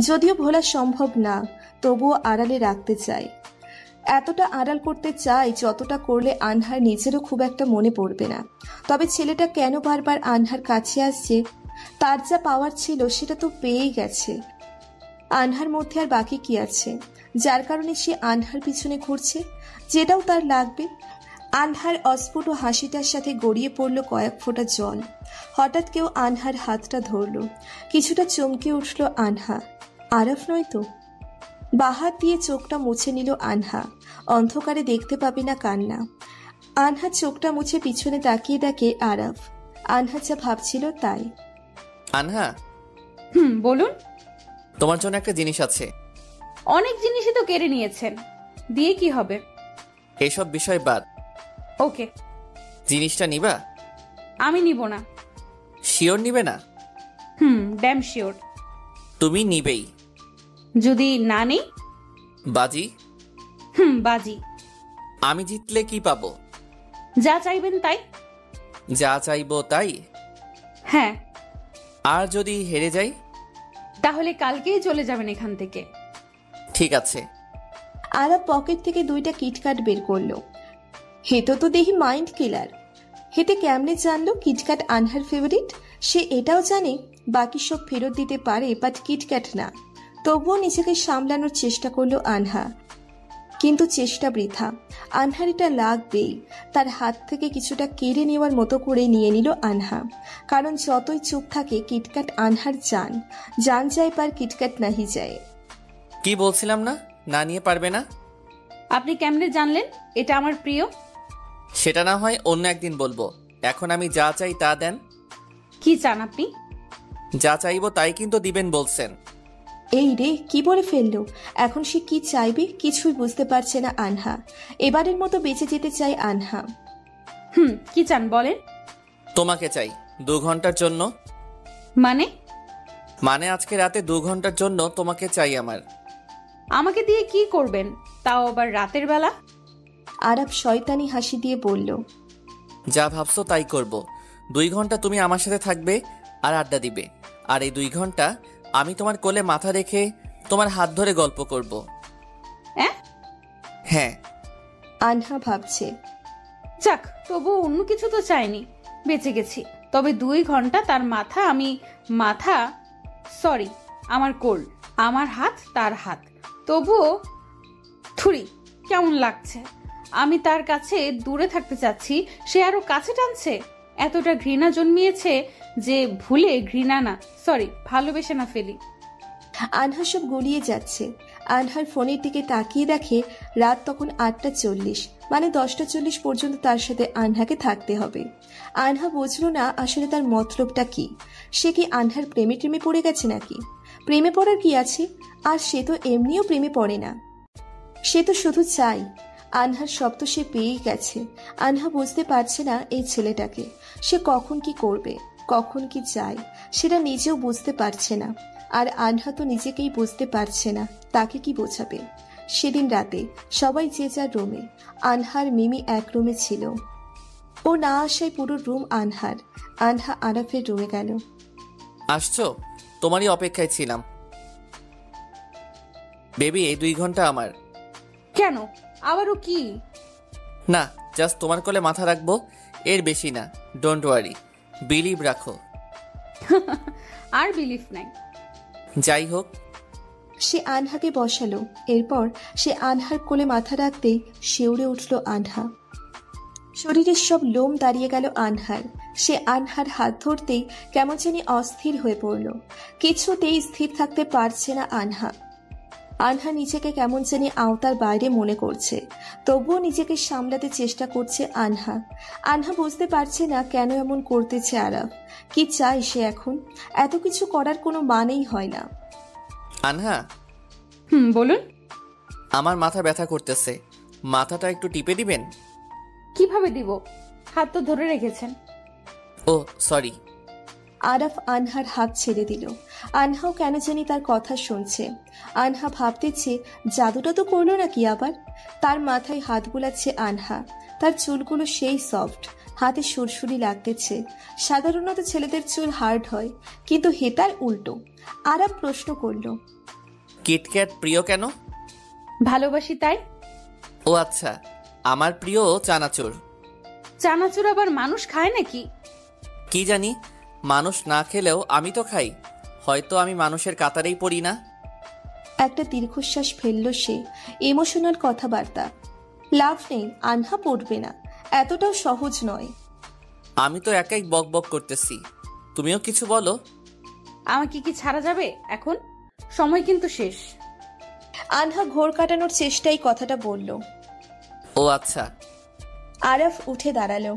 যদিও ভোলা সম্ভব না, তবুও আড়ালে রাখতে চায়। এতটা আড়াল করতে চায় যতটা করলে আনহার নিজেরও খুব একটা মনে পড়বে না। তবে ছেলেটা কেন বারবার আনহার কাছে আসছে? তার যা পাওয়ার ছিল সেটা তো পেয়েই গেছে। আনহার মধ্যে আর বাকি কি আছে যার কারণে সে আনহার পিছনে ঘুরছে? যেটাও তার লাগবে। আনহার অস্ফুট হাসিটার সাথে গড়িয়ে পড়ল কয়েক ফোঁটা জল। হঠাৎ কেউ আনহার হাতটা ধরল। কিছুটা চমকে উঠল আনহা। আরাফ নয় তো? বাহাত দিয়ে চোখটা মুছে নিল আনহা। অন্ধকারে দেখতে পাবে না কান্না। আনহা চোখটা মুছে পিছনে তাকিয়ে দেখে আরাফ। আনহা যা ভাবছিল তাই। আনহা, বলুন। তোমার জন্য একটা জিনিস আছে। অনেক জিনিসই তো কেড়ে নিয়েছেন, দিয়ে কি হবে? এইসব বিষয় বাদ। ওকে। জিনিসটা নিবা? আমি নিব না। শিওর নিবে না? Damn sure. তুমি নিবেই। যদি না নেই? বাজি। বাজি। আমি জিতলে কি পাবো? যা চাইবেন তাই। যা চাইবো তাই? হ্যাঁ। আর যদি হেরে যাই? তাহলে কালকেই চলে যাবেন এখান থেকে। ঠিক আছে। আরাফ পকেট থেকে 2টা কিটকাট বের করলো। হেতো তো দেখি মাইন্ড কিলার। হেতে কেমনে জানলো কিটক্যাট আনহার ফেভারিট? সে এটাও জানে বাকি সব ফেরত দিতে পারে, বাট কিটক্যাট না। তবুও নিজেকে সামলানোর চেষ্টা করলো আনহা, কিন্তু চেষ্টা বৃথা। আনহার এটা লাগবেই। তার হাত থেকে কিছুটা কেড়ে নেওয়ার মতো করে নিয়ে নিল আনহা। কারণ যতই চুপ থাকে কিটক্যাট আনহার জান। জান যায় পার কিটক্যাট নাহি যায়। কি বলছিলাম না, না নিয়ে পারবে না? আপনি কেমনে জানলেন এটা আমার প্রিয়? সেটা না হয় অন্য একদিন বলবো। এখন আমি যা চাই তা দেন। কি চান আপনি? যা চাইবো তাই কিন্তু দিবেন বলছেন। এই রে, কি বলে ফেললো? এখন সে কি চাইবে কিছুই বুঝতে পারছে না আনহা। এবারের মতো বেঁচে যেতে চায় আনহা। কি চান বলেন? তোমাকে চাই 2 ঘন্টার জন্য। মানে আজকে রাতে 2 ঘন্টার জন্য তোমাকে চাই আমার। আমাকে দিয়ে কি করবেন, তাও আবার রাতের বেলা? আরাফ শয়তানি হাসি দিয়ে বলল, যা ভাবছো তাই করব। 2 ঘন্টা তুমি আমার সাথে থাকবে আর আড্ডা দিবে, আর এই 2 ঘন্টা আমি তোমার কোলে মাথা রেখে তোমার হাত ধরে গল্প করব। হ্যাঁ। আনহা ভাবছে, যাক, তবু অন্য কিছু তো চাইনি, বেঁচে গেছি। তবে 2 ঘন্টা তার আমার কোল, আমার হাত তার হাত, তবুও থুরি কেমন লাগছে। আমি তার কাছে দূরে থাকতে চাচ্ছি, সে আরো কাছে টানছে। এতটা ঘৃণা জন্মিয়েছে যে ভুলে ভালোবেসে না ফেলি। আনহা সব গড়িয়ে যাচ্ছে। আনহার ফোনের দিকে তাকিয়ে দেখে রাত তখন 8:40, মানে 10:40 পর্যন্ত তার সাথে আনহাকে থাকতে হবে। আনহা বুঝলো না আসলে তার মতলবটা কি। সে কি আনহার প্রেমে পড়ে গেছে নাকি? প্রেমে পড়ার কি আছে? আর সে তো এমনিও প্রেমে পড়ে না, সে তো শুধু চাই। আনহার সব তো সে পেয়েই গেছে। আনহা বুঝতে পারছে না এই ছেলেটাকে, সে কখন কি করবে, কখন কি চায়, সেটা নিজেও বুঝতে পারছে না। আর আনহা তো নিজেকেই বুঝতে পারছে না, তাকে কি বোঝাবে। সেদিন রাতে সবাই যে যার রুমে, আনহার মিমি এক রুমে ছিল। ও না আসায় পুরো রুম আনহার। আনহা আরাফের রুমে গেল। আসছো? তোমারই অপেক্ষায় ছিলাম। বেবি, এই 2 ঘন্টা আমার। কেন, আবারও কি? না, জাস্ট তোমার কোলে মাথা রাখবো, এর বেশি না। ডোন্ট ওয়ারি, বিলিভ রাখো। আর বিলিভ নাই। যাই হোক। সে আনহাকে বসালো। এরপর সে আনহার কোলে মাথা রাখতেই শিউরে উঠল আনহা। শরীরের সব লোম দাঁড়িয়ে গেল আনহার। সে আনহার হাত ধরতেই কেমন জানি অস্থির হয়ে পড়ল। কিছুতেই স্থির থাকতে পারছে না আনহা। আনহা নিজেকে কেমন জানি আওতার বাইরে মনে করছে, তবুও নিজেকে সামলাতে চেষ্টা করছে আনহা। আনহা বুঝতে পারছে না কেন এমন করতেছে আরাফ। কি চাই সে এখন? এত কিছু করার কোনো মানেই হয় না। আনহা। বলুন। আমার মাথা ব্যথা করতেছে, মাথাটা একটু টিপে দিবেন? কিভাবে দিব? হাত তো ধরে রেখেছেন। ও সরি। আরাফ আনহার হাত ছেড়ে দিল। আনহাও কেন জানি তার কথা শুনছে। আনহা ভাবতেছে জাদুটা তো করলো নাকি আবার। তার মাথায় হাত বুলাচ্ছে আনহা। তার চুলগুলো সেই সফট, হাতে সুরসুরি লাগতেছে। সাধারণত ছেলেদের চুল হার্ড হয়, কিন্তু হেতার উল্টো। আরাফ প্রশ্ন করল, কিটক্যাট প্রিয় কেন? ভালোবাসি তাই। ও আচ্ছা, আমার প্রিয় চানাচুর। চানাচুর আবার মানুষ খায় নাকি? কি জানি, মানুষ না খেলেও আমি তো খাই। হয়তো আমি মানুষের কাতারেই পড়ি না। একটা দীর্ঘশ্বাস ফেলল সে। ইমোশনাল কথাবার্তা। লাভ নেই, আনহা পড়বে না, এতটাও সহজ নয়। আমি তো একাই বক বক করতেছি, তুমিও কিছু বলো। আমাকে কি ছাড়া যাবে এখন? সময় কিন্তু শেষ। আনহা ঘোর কাটানোর চেষ্টায় কথাটা বলল। ও আচ্ছা। আরাফ উঠে দাঁড়ালো।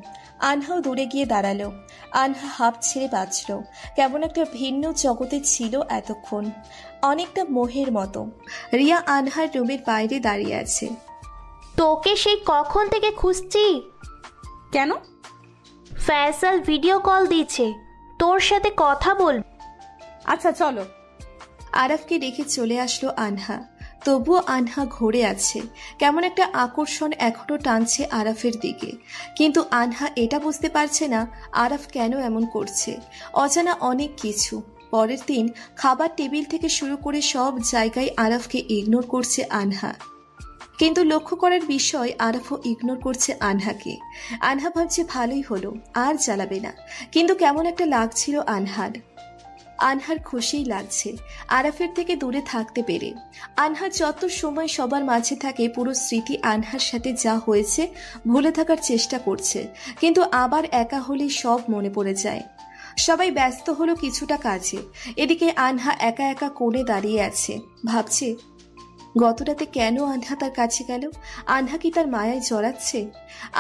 আনহাও দূরে গিয়ে দাঁড়ালো। আনহা হাঁপ ছেড়ে বাঁচল। কেমন একটা ভিন্ন জগতে ছিল এতক্ষণ, অনেকটা মোহের মতো। রিয়া আনহার রুমের বাইরে দাঁড়িয়ে আছে। তোকে সেই কখন থেকে খুঁজছি। কেন? ফয়সাল ভিডিও কল দিয়েছে, তোর সাথে কথা বল। আচ্ছা চলো। আরাফকে রেখে চলে আসলো আনহা। তবুও আনহা ঘুরে আছে। কেমন একটা আকর্ষণ এখনো টানছে আরাফের দিকে। কিন্তু আনহা এটা বুঝতে পারছে না আরাফ কেন এমন করছে। অজানা অনেক কিছু। পরের দিন খাবার টেবিল থেকে শুরু করে সব জায়গায় আরাফকে ইগনোর করছে আনহা। কিন্তু লক্ষ্য করার বিষয়, আরাফও ইগনোর করছে আনহাকে। আনহা ভাবছে ভালোই হলো, আর জ্বালাবে না। কিন্তু কেমন একটা লাগছিল আনহার। আনহার খুশিই লাগছে আরাফের থেকে দূরে থাকতে পেরে। আনহা যত সময় সবার মাঝে থাকে, পুরো স্মৃতি আনহার সাথে যা হয়েছে ভুলে থাকার চেষ্টা করছে। কিন্তু আবার একা হলেই সব মনে পড়ে যায়। সবাই ব্যস্ত হলো কিছুটা কাজে। এদিকে আনহা একা একা কোণে দাঁড়িয়ে আছে, ভাবছে গত রাতে কেন আনহা তার কাছে গেল। আনহা কি তার মায়ায় জড়াচ্ছে?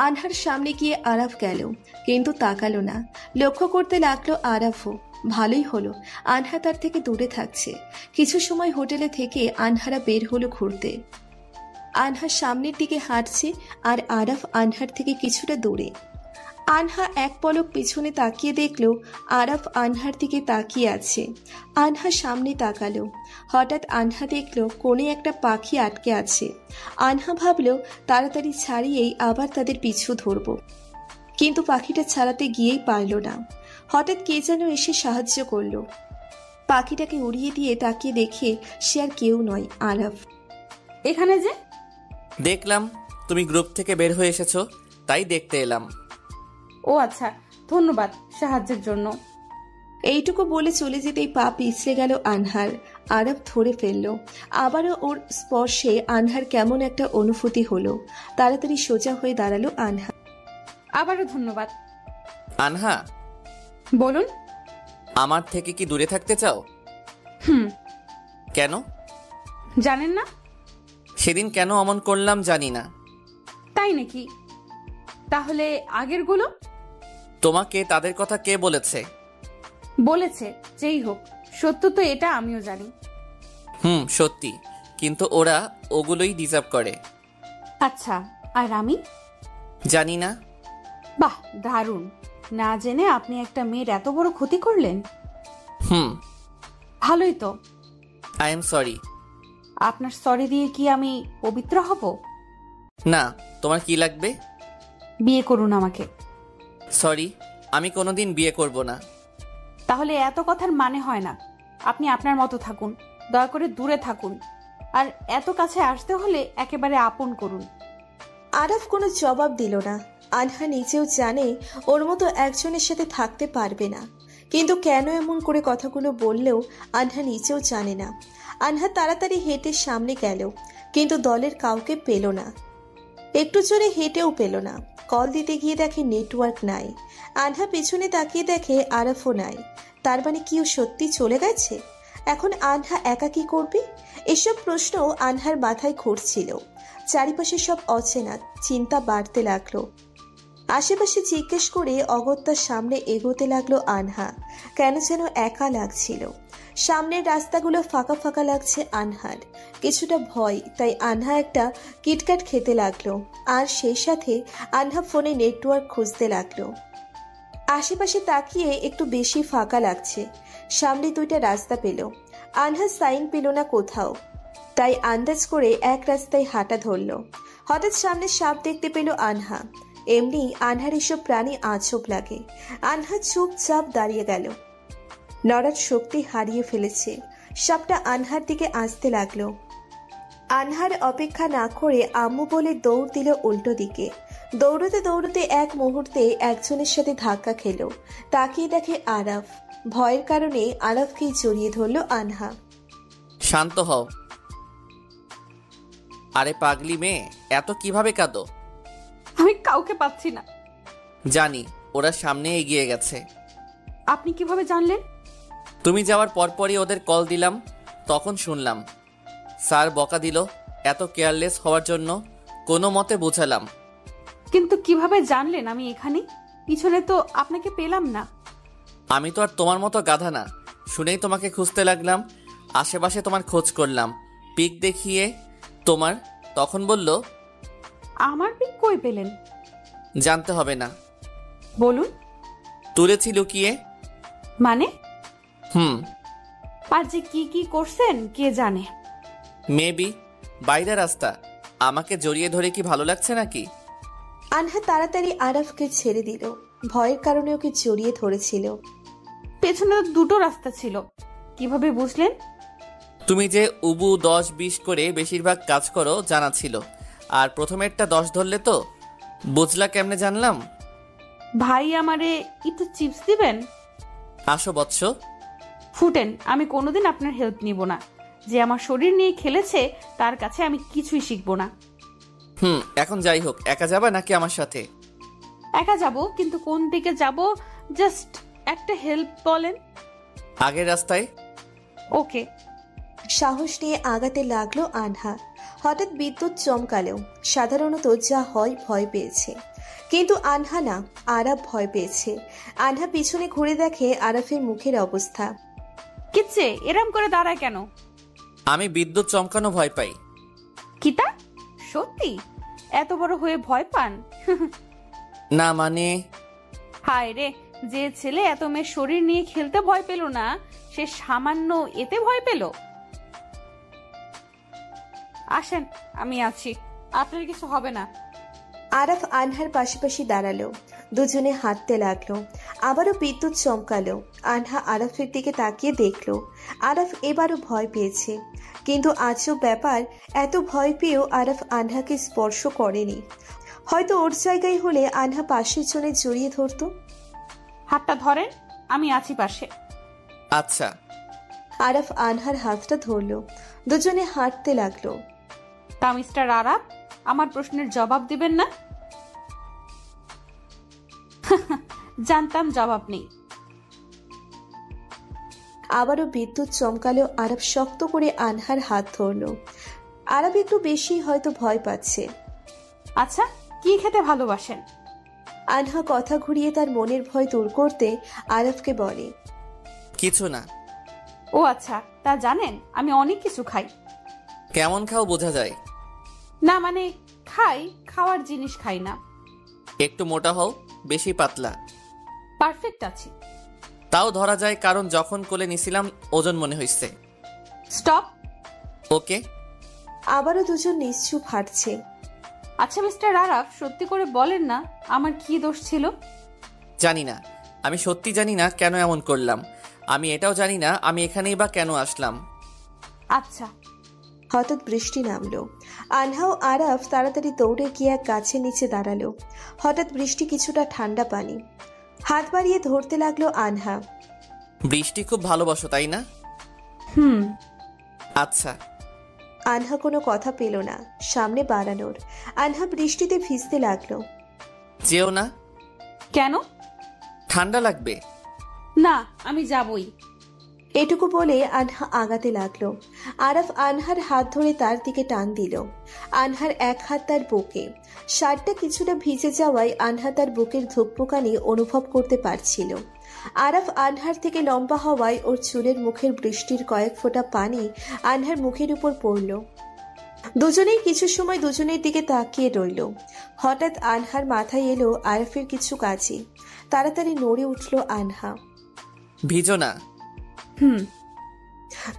আনহার সামনে গিয়ে আরাফ গেল, কিন্তু তাকালো না। লক্ষ্য করতে লাগলো আরাফও। ভালোই হলো, আনহা তার থেকে দূরে থাকছে। কিছু সময় হোটেলে থেকে আনহারা বের হলো ঘুরতে। আনহা সামনের দিকে হাঁটছে আর আরাফ আনহার থেকে কিছুটা দূরে। আনহা এক পলক পিছনে তাকিয়ে দেখল আরাফ আনহার দিকে তাকিয়ে আছে। আনহা সামনে তাকালো। হঠাৎ আনহা দেখল কোণে একটা পাখি আটকে আছে। আনহা ভাবল তাড়াতাড়ি ছাড়িয়েই আবার তাদের পিছু ধরব, কিন্তু পাখিটা ছাড়াতে গিয়েই পারল না। হঠাৎ কে যেন এসে সাহায্য করল। পাখিটাকে উড়িয়ে দিয়ে তাকিয়ে দেখে সে আর কেউ নয়, আরাফ। এখানে যে দেখলাম তুমি গ্রুপ থেকে বের হয়ে এসেছো, তাই দেখতে এলাম। ও আচ্ছা, ধন্যবাদ সাহায্যের জন্য। এইটুকু বলে চলে যেতেই পা পিছলে গেল আনহার। আরাফ ধরে ফেলল। আবারও ওর স্পর্শে আনহার কেমন একটা অনুভূতি হলো। তাড়াতাড়ি সোজা হয়ে দাঁড়ালো আনহা। আবারও ধন্যবাদ। আনহা, বলুন। আমার থেকে কি দূরে থাকতে চাও? কেন জানেন না? সেদিন কেন অমন করলাম জানি না। তাই নাকি? তাহলে আগের গুলো? তোমাকে তাদের কথা কে বলেছে? বলেছে, যেই হোক, সত্য তো এটা আমিও জানি। সত্যি, কিন্তু ওরা ওগুলোই ডিজার্ভ করে। আচ্ছা, আর আমি? জানি না। বাহ, দারুণ। না জেনে আপনি একটা মেয়ের এত বড় ক্ষতি করলেন। ভালোই তো। I am sorry. আপনার সরি দিয়ে কি আমি পবিত্র হব? না, তোমার কি লাগবে? বিয়ে করুন আমাকে। সরি, আমি কোনোদিন বিয়ে করব না। তাহলে এত কথার মানে হয় না। আপনি আপনার মতো থাকুন, দয়া করে দূরে থাকুন, আর এত কাছে আসতে হলে একেবারে আপন করুন। আরাফ কোনো জবাব দিল না। আনহা নিজেও জানে ওর মতো একজনের সাথে থাকতে পারবে না, কিন্তু কেন এমন করে কথাগুলো বললেও আনহা নিজেও জানে না। আনহা তাড়াতাড়ি হেঁটে সামনে গেল, কিন্তু দলের কাউকে পেল না। একটু জোরে হেঁটেও পেল না। কল দিতে গিয়ে দেখে নেটওয়ার্ক নাই। আনহা পেছনে তাকিয়ে দেখে আরাফও নাই। তার মানে কি ও সত্যি চলে গেছে? এখন আনহা একা কি করবে? এসব প্রশ্ন আনহার মাথায় ঘুরছিল। চারিপাশে সব অচেনা, চিন্তা বাড়তে লাগলো। আশেপাশে জিজ্ঞেস করে অগত্যার সামনে এগোতে লাগলো আনহা। কেন যেন একা লাগছিল। সামনের রাস্তাগুলো ফাঁকা ফাঁকা লাগছে আনহার। কিছুটা ভয়, তাই আনহা একটা কিটক্যাট খেতে লাগলো। আর সেই সাথে আনহা ফোনে নেটওয়ার্ক খুঁজতে লাগলো। আশেপাশে তাকিয়ে একটু বেশি ফাঁকা লাগছে। সামনে দুইটা রাস্তা পেল। আনহা সাইন পেল না কোথাও, তাই আন্দাজ করে এক রাস্তায় হাঁটা ধরল। হঠাৎ সামনে সাপ দেখতে পেল আনহা। এমনি আনহার এসব প্রাণী আজব লাগে। আনহা চুপচাপ দাঁড়িয়ে গেল। নড়ার শক্তি হারিয়ে ফেলেছে। সাপটা আনহার দিকে আসতে লাগলো। আনহার অপেক্ষা না করে আম্মু বলে দৌড় দিল উল্টো দিকে। দৌড়তে দৌড়তে এক মুহূর্তে একজনের সাথে ধাক্কা খেলো। তাকিয়ে দেখে আরাফ। ভয়ের কারণে আরাফকেই জড়িয়ে ধরল আনহা। শান্ত হও। আরে পাগলি মেয়ে, এত কিভাবে কাঁদো? আমি কাউকে পাচ্ছি না। জানি, ওরা সামনে এগিয়ে গেছে। আপনি কিভাবে জানলেন? তুমি যাওয়ার পরপরই ওদের কল দিলাম, তখন শুনলাম। স্যার বকা দিল এত কেয়ারলেস হওয়ার জন্য। কোনো মতে বোঝালাম। কিন্তু কিভাবে জানলেন আমি এখানে? পিছনে তো আপনাকে পেলাম না। আমি তো আর তোমার মতো গাধা না, শুনেই তোমাকে খুঁজতে লাগলাম। আশেপাশে তোমার খোঁজ করলাম, পিক দেখিয়ে তোমার, তখন বলল। আমার পিক কই পেলেন? জানতে হবে না। বলুন। তুলেছি লুকিয়ে। মানে? আর যে কি কি করছেন কে জানে। মেবি বাইরে রাস্তা। আমাকে জড়িয়ে ধরে কি ভালো লাগছে নাকি? আনহা তাড়াতাড়ি আরাফকে ছেড়ে দিল। ভয়ের কারণে ওকে জড়িয়ে ধরেছিল। পেছনে দুটো রাস্তা ছিল, কিভাবে বুঝলেন? তুমি যে উবু 10-20 করে বেশিরভাগ কাজ করো জানা ছিল, আর প্রথমেরটা 10 ধরলে তো। বুঝলা কেমনে জানলাম? ভাই আমারে একটু চিপস দিবেন? আসো বৎস। ফুটেন, আমি কোনোদিন আপনার হেল্প নিব না। যে আমার শরীর নিয়ে খেলেছে তার কাছে আমি কিছুই শিখবো না। এখন যাই হোক, একা যাবা নাকি আমার সাথে? একা যাব, কিন্তু কোন দিকে যাব জাস্ট একটা হেল্প বলেন। আগের রাস্তায়। ওকে। সাহস নিয়ে আগাতে লাগলো আনহা। হঠাৎ বিদ্যুৎ চমকালো। সাধারণত যা হয় ভয় পেয়েছে, কিন্তু আনহা না, আরাফ ভয় পেয়েছে। আনহা পিছনে ঘুরে দেখে আরাফের মুখের অবস্থা। কিচ্ছে এরম করে দাঁড়ায় কেন? আমি বিদ্যুৎ চমকানো ভয় পাই। কিতা? সত্যি এত বড় হয়ে ভয় পান? না মানে। হায় রে, যে ছেলে এত মেয়ের শরীর নিয়ে খেলতে ভয় পেল না, সে সামান্য এতে ভয় পেল। আসেন, আমি আছি, আপনার কিছু হবে না। আরাফ আনহার পাশাপাশি দাঁড়ালো, দুজনে হাঁটতে লাগলো। আবারও বিদ্যুৎ চমকালো। আনহা আরাফের দিকে তাকিয়ে দেখলো আরাফ এবারও ভয় পেয়েছে। কিন্তু আজও ব্যাপার, এত ভয় পেয়েও আরাফ আনহাকে স্পর্শ করেনি। হয়তো ওর জায়গায় হলে আনহা পাশের জনে জড়িয়ে ধরতো। হাতটা ধরেন, আমি আছি পাশে। আচ্ছা। আরাফ আনহার হাতটা ধরলো, দুজনে হাঁটতে লাগলো। তা মিস্টার আরাফ, আমার প্রশ্নের জবাব দিবেন না? জানতাম জবাব নেই। আবারও বিদ্যুৎ চমকালো। আরাফ শক্ত করে আনহার হাত ধরলো। আরাফ একটু বেশি হয়তো ভয় পাচ্ছে। আচ্ছা, কি খেতে ভালোবাসেন? আনহা কথা ঘুরিয়ে তার মনের ভয় দূর করতে আরাফকে বলে, কিছু না। ও আচ্ছা, তা জানেন আমি অনেক কিছু খাই। কেমন খাও বোঝা যায়? না মানে খাই, খাওয়ার জিনিস খাই না। একটু মোটা হও, বেশি পাতলা। পারফেক্ট আছি। তাও ধরা যায়, কারণ যখন কোলে নিছিলাম ওজন মনে হইছে। স্টপ। ওকে। আবারও দুজন নিশ্চুপ হাঁটছে। আচ্ছা মিস্টার আরাফ, সত্যি করে বলেন না আমার কি দোষ ছিল? জানি না, আমি সত্যি জানি না কেন এমন করলাম। আমি এটাও জানি না আমি এখানেই বা কেন আসলাম। আচ্ছা। হঠাৎ বৃষ্টি নামলো। আনহা ও আরাফ তাড়াতাড়ি দৌড়ে গিয়ে এক গাছের নিচে দাঁড়ালো। হঠাৎ বৃষ্টি কিছুটা ঠান্ডা পানি। হাত বাড়িয়ে ধরতে লাগলো আনহা। বৃষ্টি খুব ভালোবাসো তাই না? আচ্ছা। আনহা কোনো কথা পেল না সামনে বাড়ানোর। আনহা বৃষ্টিতে ভিজতে লাগলো। যেও না। কেন? ঠান্ডা লাগবে। না, আমি যাবই। এটুকু বলে আনহা আগাতে লাগলো। আরাফ আনহার হাত ধরে তার দিকে টান দিল। আনহার এক হাত তার বুকে। শার্টটা কিছুটা ভিজে যাওয়ায় আনহা তার বুকের ধুকপুকানি অনুভব করতে পারছিল। আরাফ আনহার থেকে লম্বা হওয়ায় ওর চুলের মুখের বৃষ্টির কয়েক ফোঁটা পানি আনহার মুখের উপর পড়ল। দুজনেই কিছু সময় দুজনের দিকে তাকিয়ে রইল। হঠাৎ আনহার মাথায় এলো আরাফের কিছু কাজে। তাড়াতাড়ি নড়ে উঠল আনহা। ভিজো না।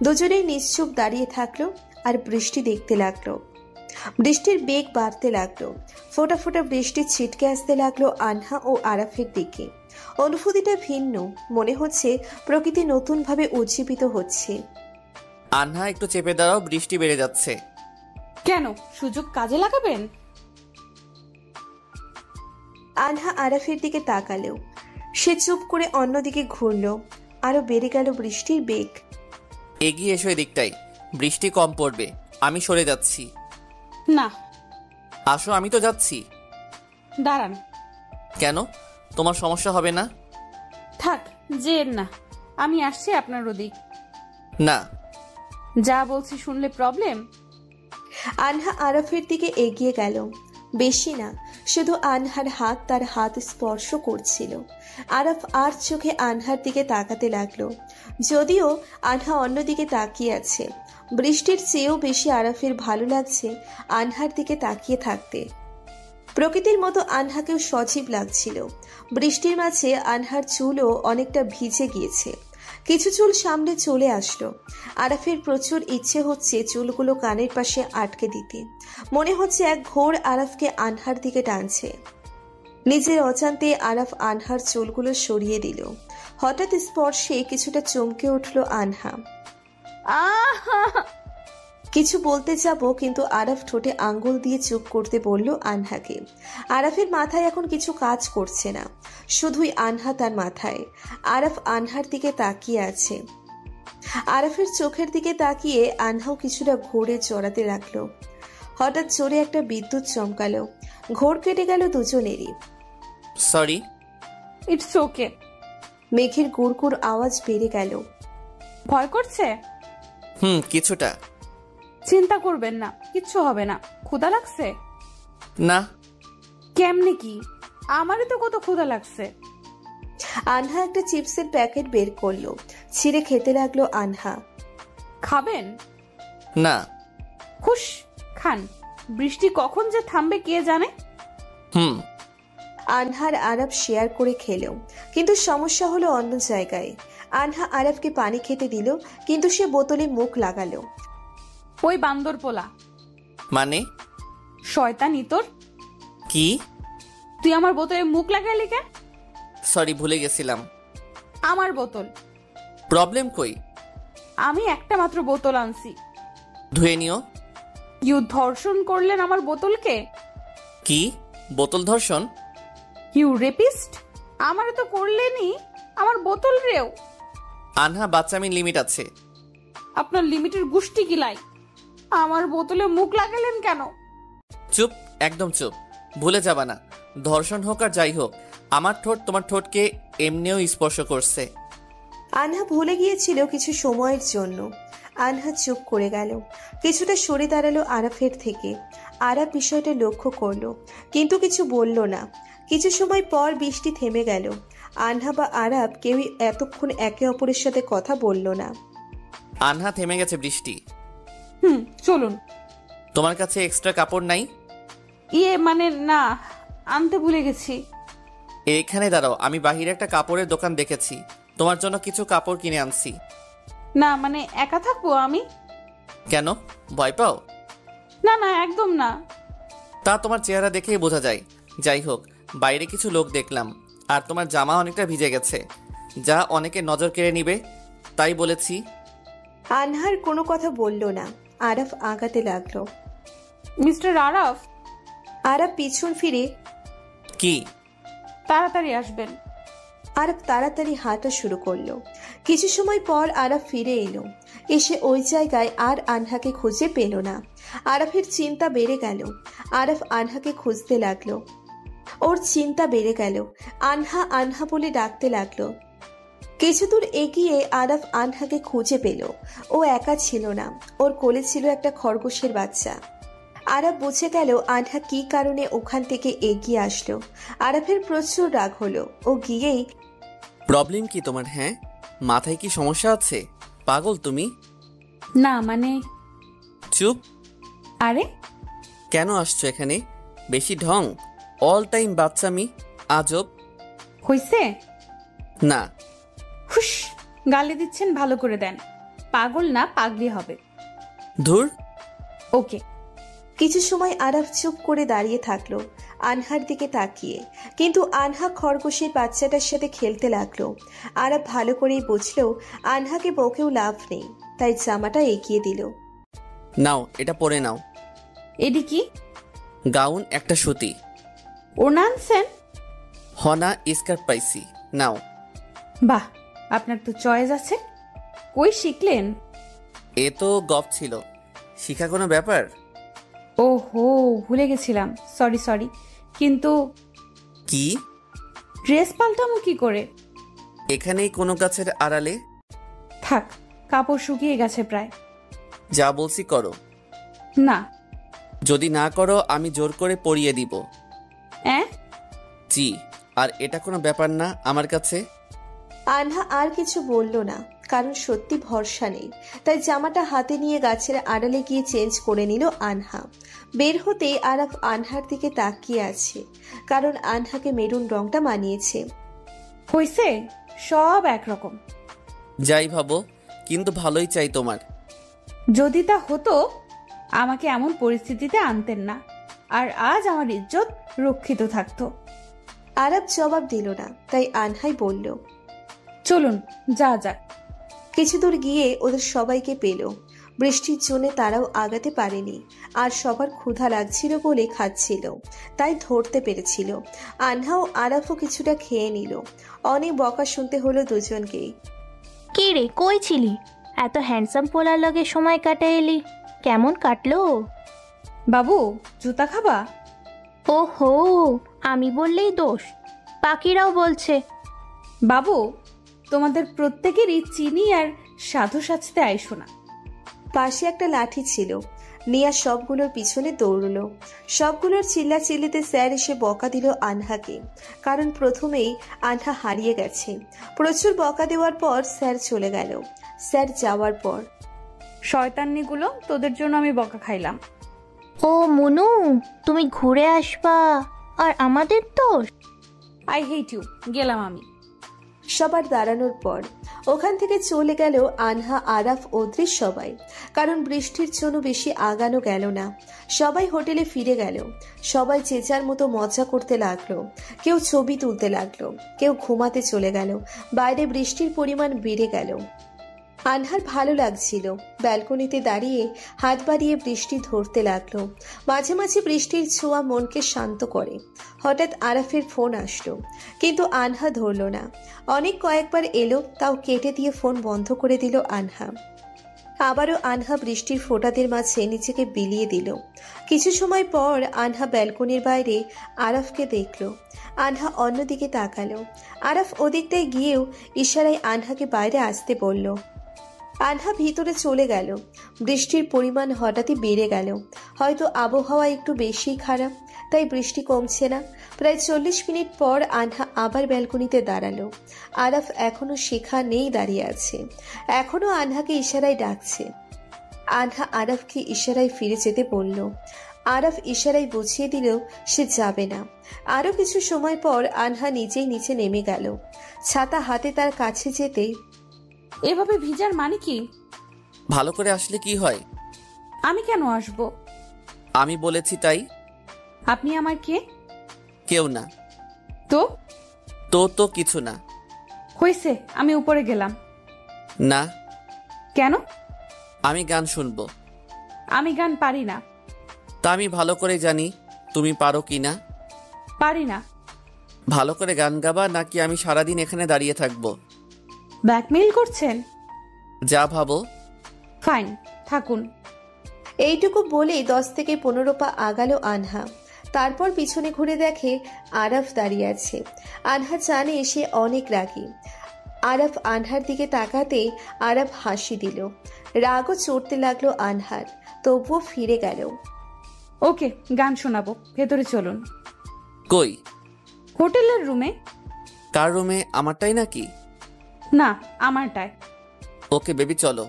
দুজনেই নিশ্চুপ দাঁড়িয়ে থাকলো আর বৃষ্টি দেখতে লাগলো। বৃষ্টির বেগ বাড়তে লাগলো। ফোঁটা ফোঁটা বৃষ্টি ছিটকে আসতে লাগলো আনহা ও আরাফের দিকে। অনুভূতিটা ভিন্ন, মনে হচ্ছে প্রকৃতি নতুন ভাবে উজ্জীবিত হচ্ছে। আনহা একটু চেপে দাঁড়াও, বৃষ্টি বেড়ে যাচ্ছে। কেন, সুযোগ কাজে লাগাবেন? আনহা আরাফের দিকে তাকালো। সে চুপ করে অন্যদিকে ঘুরলো। আরো বেড়ে গেল বৃষ্টির বেগ। এগিয়ে এসো এদিকটাই, বৃষ্টি কম পড়বে। আমি সরে যাচ্ছি। না। আসো, আমি তো যাচ্ছি। দাঁড়ান। কেন, তোমার সমস্যা হবে না? থাক, যেন না, আমি আসছি আপনার ওদিক। না। যা বলছি শুনলে প্রবলেম? আনহা আরাফের দিকে এগিয়ে গেল। বেশি না, শুধু আনহার হাত তার হাত স্পর্শ করছিল। আরাফ আর চোখে আনহার দিকে তাকাতে লাগলো। যদিও আনহা অন্যদিকে তাকিয়ে আছে, বৃষ্টির চেয়েও বেশি আরাফের ভালো লাগছে আনহার দিকে তাকিয়ে থাকতে। প্রকৃতির মতো আনহাকেও সজীব লাগছিল। বৃষ্টির মাঝে আনহার চুলও অনেকটা ভিজে গিয়েছে। কিছু চুল সামনে চলে আসলো। আরাফের প্রচুর ইচ্ছে হচ্ছে চুলগুলো কানের পাশে আটকে দিতে। মনে হচ্ছে এক ঘোর আরাফকে আনহার দিকে টানছে। নিজের অজান্তে আরাফ আনহার চুলগুলো সরিয়ে দিল। হঠাৎ স্পর্শে কিছুটা চমকে উঠল আনহা। কিছু বলতে যাব, কিন্তু আরাফ ঠোঁটে আঙ্গুল দিয়ে চুপ করতে বলল আনহাকে। আরাফের মাথায় এখন কিছু কাজ করছে না, শুধুই আনহা তার মাথায়। আরাফ আনহার দিকে তাকিয়ে আছে। আরাফের চোখের দিকে তাকিয়ে আনহাও কিছুটা ঘোরে চড়াতে লাগলো। হঠাৎ জোরে একটা বিদ্যুৎ চমকালো। ঘোর কেটে গেল দুজনেরই। সরি। It's okay. মেঘের গুড়গুড় আওয়াজ বেড়ে গেল। ভয় করছে? কিছুটা। চিন্তা করবেন না, কিচ্ছু হবে না। ক্ষুধা লাগছে? না। কেমনে কি? আমারই তো কত ক্ষুধা লাগছে। আনহা একটা চিপসের প্যাকেট বের করলো, ছিঁড়ে খেতে লাগলো আনহা। খাবেন? না। হুশ, খান। বৃষ্টি কখন যে থামবে কে জানে। আনহার আরব শেয়ার করে খেলেও, কিন্তু সমস্যা হলো অন্য জায়গায়। আনহা আরবকে পানি খেতে দিল, কিন্তু সে বোতলে মুখ লাগালো। ওই বান্দর পোলা, মানে? শয়তানি তোর। কি? তুই আমার বোতলে মুখ লাগাইলি কেন? সরি, ভুলে গেছিলাম। আমার বোতল। প্রবলেম কই? আমি একটা মাত্র বোতল আনছি। ধুয়ে নিও। ইউ ধর্ষণ করলেন আমার বোতলকে। কি? বোতল ধর্ষণ? You rapist. আমারে তো করলেনই, আমার বোতল রেও। আনহা, বাচ্চামির লিমিট আছে। আপনার লিমিটের গুষ্টি গিলাই। আমার বোতলে মুখ লাগালেন কেন? চুপ, একদম চুপ। ভুলে যাবা না, ধর্ষণ হোক আর যাই হোক, আমার ঠোঁট তোমার ঠোঁটকে এমনিও স্পর্শ করছে। আনহা ভুলে গিয়েছিল কিছু সময়ের জন্য। আনহা চুপ করে গেল, কিছুটা সরে দাঁড়ালো আরাফের থেকে। আরাফ বিষয়টা লক্ষ্য করলো, কিন্তু কিছু বলল না। কিছু সময় পর বৃষ্টি থেমে গেল। আনহা বা আরাফ কেউই এতক্ষণ একে অপরের সাথে কথা বলল না। আনহা, থেমে গেছে বৃষ্টি। চলুন। তোমার কাছে এক্সট্রা কাপড় নাই? মানে না, আনতে ভুলে গেছি। এখানে দাঁড়াও, আমি বাহিরে একটা কাপড়ের দোকান দেখেছি, তোমার জন্য কিছু কাপড় কিনে আনছি। না মানে একা থাকবো আমি। কেন, ভয় পাও? না না, একদম না। তা তোমার চেহারা দেখেই বোঝা যায়। যাই হোক, বাইরে কিছু লোক দেখলাম, আর তোমার জামা অনেকটা ভিজে গেছে, যা অনেকে নজর কেড়ে নিবে, তাই বলেছি। আনহার কোনো কথা বলল না। আরাফ আগাতে লাগলো। মিস্টার আরাফ। আরাফ পিছন ফিরে, কি? তাড়াতাড়ি আসবেন। আরাফ তাড়াতাড়ি হাঁটা শুরু করলো। কিছু সময় পর আরাফ ফিরে এলো। এসে ওই জায়গায় আর আনহাকে খুঁজে পেল না। আরাফের চিন্তা বেড়ে গেল। আরাফ আনহাকে খুঁজতে লাগলো। ওর চিন্তা বেড়ে গেল। আনহা আনহা বলে ডাকতে লাগলো। কিছু দূর এগিয়ে আরাফ আনহাকে খুঁজে পেল। ও একা ছিল না, ওর কোলে ছিল একটা খরগোশের বাচ্চা। আরাফ বুঝে গেল আনহা কি কারণে ওখান থেকে এগিয়ে আসলো। আরাফের প্রচুর রাগ হলো। ও গিয়েই, প্রবলেম কি তোমার? হ্যাঁ, মাথায় কি সমস্যা আছে? পাগল তুমি? না মানে। চুপ। আরে কেন আসছো এখানে? বেশি ঢং, অল টাইম বাচ্চামি, আজব। হইছে? না। হুশ, গালি দিচ্ছেন, ভালো করে দেন। পাগল না, পাগলি হবে। ধুর। ওকে। কিছু সময় আরাফ চুপ করে দাঁড়িয়ে থাকলো আনহার দিকে তাকিয়ে, কিন্তু আনহা খরগোশের বাচ্চাটার সাথে খেলতে লাগলো। আরাফ ভালো করেই বুঝলো আনহাকে বকেও লাভ নেই, তাই জামাটা এগিয়ে দিল। নাও, এটা পরে নাও। এডি কি? গাউন, একটা সুতি। ওড়না আনছেন? হনা স্কার্ট পাইছি, নাও। বাহ, আপনার তো চয়েস আছে। কই শিখলেন? এ তো গপ ছিল, শিখা কোনো ব্যাপার? ওহো, ভুলে গেছিলাম, সরি সরি। কিন্তু কি? ড্রেস পাল্টামো কি করে? এখানেই কোনো গাছের আড়ালে। থাক, কাপড় শুকিয়ে গেছে প্রায়। যা বলছি করো। না। যদি না করো আমি জোর করে পরিয়ে দিব। জি, আর এটা কোনো ব্যাপার না আমার কাছে। আনহা আর কিছু বলল না, কারণ সত্যি ভরসা নেই। তাই জামাটা হাতে নিয়ে গাছের আড়ালে গিয়ে চেঞ্জ করে নিল আনহা। বের হতেই আরাফ আনহার দিকে তাকিয়ে আছে, কারণ আনহাকে মেরুন রংটা মানিয়েছে। হইছে, সব একরকম। যাই ভাবো, কিন্তু ভালোই চাই তোমার। যদি তা হতো আমাকে এমন পরিস্থিতিতে আনতেন না, আর আজ আমার ইজ্জত রক্ষিত থাকতো। আরাফ জবাব দিল না, তাই আনহাই বলল, চলুন যা যাক। কিছু দূর গিয়ে ওদের সবাইকে পেল। বৃষ্টির জন্য তারাও আগাতে পারেনি, আর সবার ক্ষুধা লাগছিল বলে খাচ্ছিল, তাই ধরতে পেরেছিল। আনহা ও আরাফও কিছুটা খেয়ে নিল। অনেক বকা শুনতে হলো দুজনকেই। কি রে, কই ছিলি? এত হ্যান্ডসাম পোলার লগে সময় কাটাইলি, কেমন কাটলো? বাবু, জুতা খাবা? ওহো, আমি বললেই দোষ, বাকিরাও বলছে। বাবু, তোমাদের প্রত্যেকেরই চিনি আর সাধু সাজতে আইসো না। পাশে একটা লাঠি ছিল, নিয়া সবগুলোর পিছনে দৌড়লো। সবগুলোর চিল্লাচিল্লিতে স্যার এসে বকা দিল আনহাকে, কারণ প্রথমেই আনহা হারিয়ে গেছে। প্রচুর বকা দেওয়ার পর স্যার চলে গেল। স্যার যাওয়ার পর, শয়তান্নিগুলো, তোদের জন্য আমি বকা খাইলাম। ও মুনু, তুমি ঘুরে আসবা আর আমাদের দোষ? আই হেট ইউ, গেলাম আমি। সবার দাঁড়ানোর পর ওখান থেকে চলে গেল আনহা, আরাফ, অদ্রিস সবাই। কারণ বৃষ্টির জন্য বেশি আগানো গেল না। সবাই হোটেলে ফিরে গেল। সবাই যে যার মতো মজা করতে লাগলো। কেউ ছবি তুলতে লাগলো, কেউ ঘুমাতে চলে গেল। বাইরে বৃষ্টির পরিমাণ বেড়ে গেল। আনহার ভালো লাগছিল। ব্যালকনিতে দাঁড়িয়ে হাত বাড়িয়ে বৃষ্টি ধরতে লাগলো। মাঝে মাঝে বৃষ্টির ছোঁয়া মনকে শান্ত করে। হঠাৎ আরাফের ফোন আসলো, কিন্তু আনহা ধরল না। অনেক কয়েকবার এলো, তাও কেটে দিয়ে ফোন বন্ধ করে দিল আনহা। আবারও আনহা বৃষ্টির ফোঁটাদের মাঝে নিজেকে বিলিয়ে দিল। কিছু সময় পর আনহা ব্যালকনির বাইরে আরাফকে দেখল। আনহা অন্যদিকে তাকালো। আরাফ ওদিকটায় গিয়েও ইশারায় আনহাকে বাইরে আসতে বলল। আনহা ভিতরে চলে গেল। বৃষ্টির পরিমাণ হঠাৎই বেড়ে গেল। হয়তো আবহাওয়া একটু বেশি খারাপ, তাই বৃষ্টি কমছে না। প্রায় 40 মিনিট পর আনহা আবার ব্যালকনিতে দাঁড়ালো। আরাফ এখনো সেখানেই দাঁড়িয়ে আছে, এখনো আনহাকে ইশারায় ডাকছে। আনহা আরাফকে ইশারায় ফিরে যেতে বলল। আরাফ ইশারায় বুঝিয়ে দিল সে যাবে না। আরো কিছু সময় পর আনহা নিজেই নিচে নেমে গেল। ছাতা হাতে তার কাছে যেতেই, এভাবে ভিজার মানে কি? ভালো করে আসলে কি হয়? আমি কেন আসব? আমি বলেছি তাই। আপনি আমার কে? কেউ না। তো তো কিছু না। হয়েছে, আমি উপরে গেলাম। না। কেন? আমি গান শুনবো। আমি গান পারি না। তা আমি ভালো করে জানি তুমি পারো কি না। পারি না। ভালো করে গান গাবা নাকি আমি সারাদিন এখানে দাঁড়িয়ে থাকবো? ব্ল্যাকমেইল করছেন? যা ভাবো। ফাইন, থাকুন। এইটুকু বলে 10 থেকে 15 পা আগালো আনহা। তারপর পিছনে ঘুরে দেখে আরাফ দাঁড়িয়ে আছে। আনহা জানে সে অনেক রাগী। আরাফ আনহার দিকে তাকাতে আরাফ হাসি দিল। রাগও চড়তে লাগলো আনহার, তবুও ফিরে গেল। ওকে, গান শোনাবো, ভেতরে চলুন। কই? হোটেলের রুমে। কার রুমে? আমারটাই নাকি? না, আমারটায়। ওকে বেবি, চলো।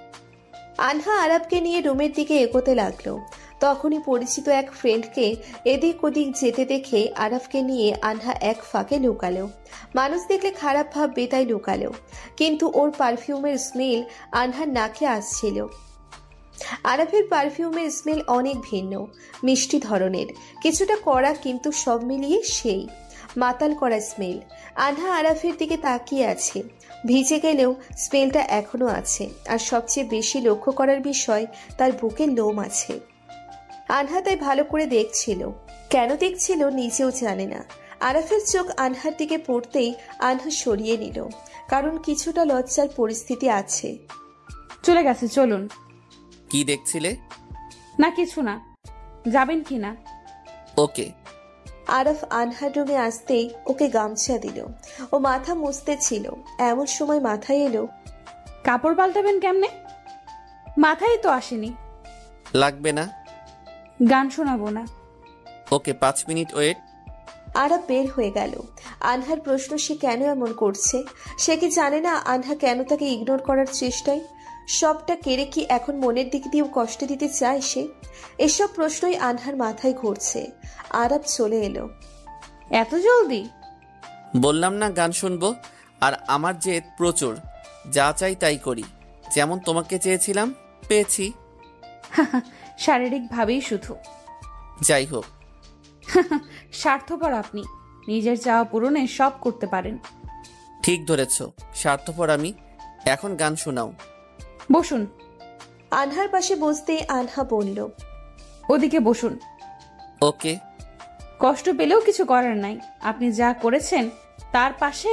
আনহা আরাফকে নিয়ে রুমের দিকে এগোতে লাগলো। তখনই পরিচিত এক ফ্রেন্ডকে এদিক ওদিক যেতে দেখে আরাফকে নিয়ে আনহা এক ফাঁকে লুকালো। মানুষ দেখলে খারাপ ভাববে তাই লুকালো, কিন্তু ওর পারফিউমের স্মেল আনহার নাকে আসছিল। আরাফের পারফিউমের স্মেল অনেক ভিন্ন, মিষ্টি ধরনের, কিছুটা কড়া, কিন্তু সব মিলিয়ে সেই মাতাল করা স্মেল। আনহা আরাফের দিকে তাকিয়ে আছে। ভিজে গেলেও স্মেলটা এখনো আছে। আর সবচেয়ে বেশি লক্ষ্য করার বিষয়, তার বুকে লোম আছে। আনহা তাই ভালো করে দেখছিল। কেন দেখছিল নিজেও জানে না। আরাফের চোখ আনহার দিকে পড়তেই আনহা সরিয়ে নিল, কারণ কিছুটা লজ্জার পরিস্থিতি আছে। চলে গেছে, চলুন। কি দেখছিলে? না কিছু না, যাবেন কি না? ওকে। আরাফ আনহার রুমে আসতেই ওকে গামছা দিল। ও মাথা মুছতে ছিল, এমন সময় মাথায় এলো, কাপড় পাল্টাবেন কেমনে? মাথায় তো আসেনি। লাগবে না। গান শোনাবো না। ওকে, 5 মিনিট ওয়েট। আরাফ বের হয়ে গেল। আনহার প্রশ্ন, সে কেন এমন করছে? সে কি জানে না আনহা কেন তাকে ইগনোর করার চেষ্টায়? সবটা কেড়ে কি এখন মনের দিক দিয়েও কষ্ট দিতে চায় সে? এসব প্রশ্নই আনহার মাথায় ঘুরছে। আরাফ চলে এলো। এত জলদি? বললাম না গান শুনবো। আর আমার জেদ প্রচুর, যা চাই তাই করি। যেমন তোমাকে চেয়েছিলাম, পেয়েছি। শারীরিক ভাবেই শুধু। যাই হোক। স্বার্থপর আপনি, নিজের চাওয়া পূরণে সব করতে পারেন। ঠিক ধরেছ, স্বার্থপর আমি। এখন গান শোনাও। বসুন। আনহার পাশে বসতেই আনহা বলল, ওদিকে বসুন। ওকে। কষ্ট পেলেও কিছু করার নাই, আপনি যা করেছেন তার পাশে।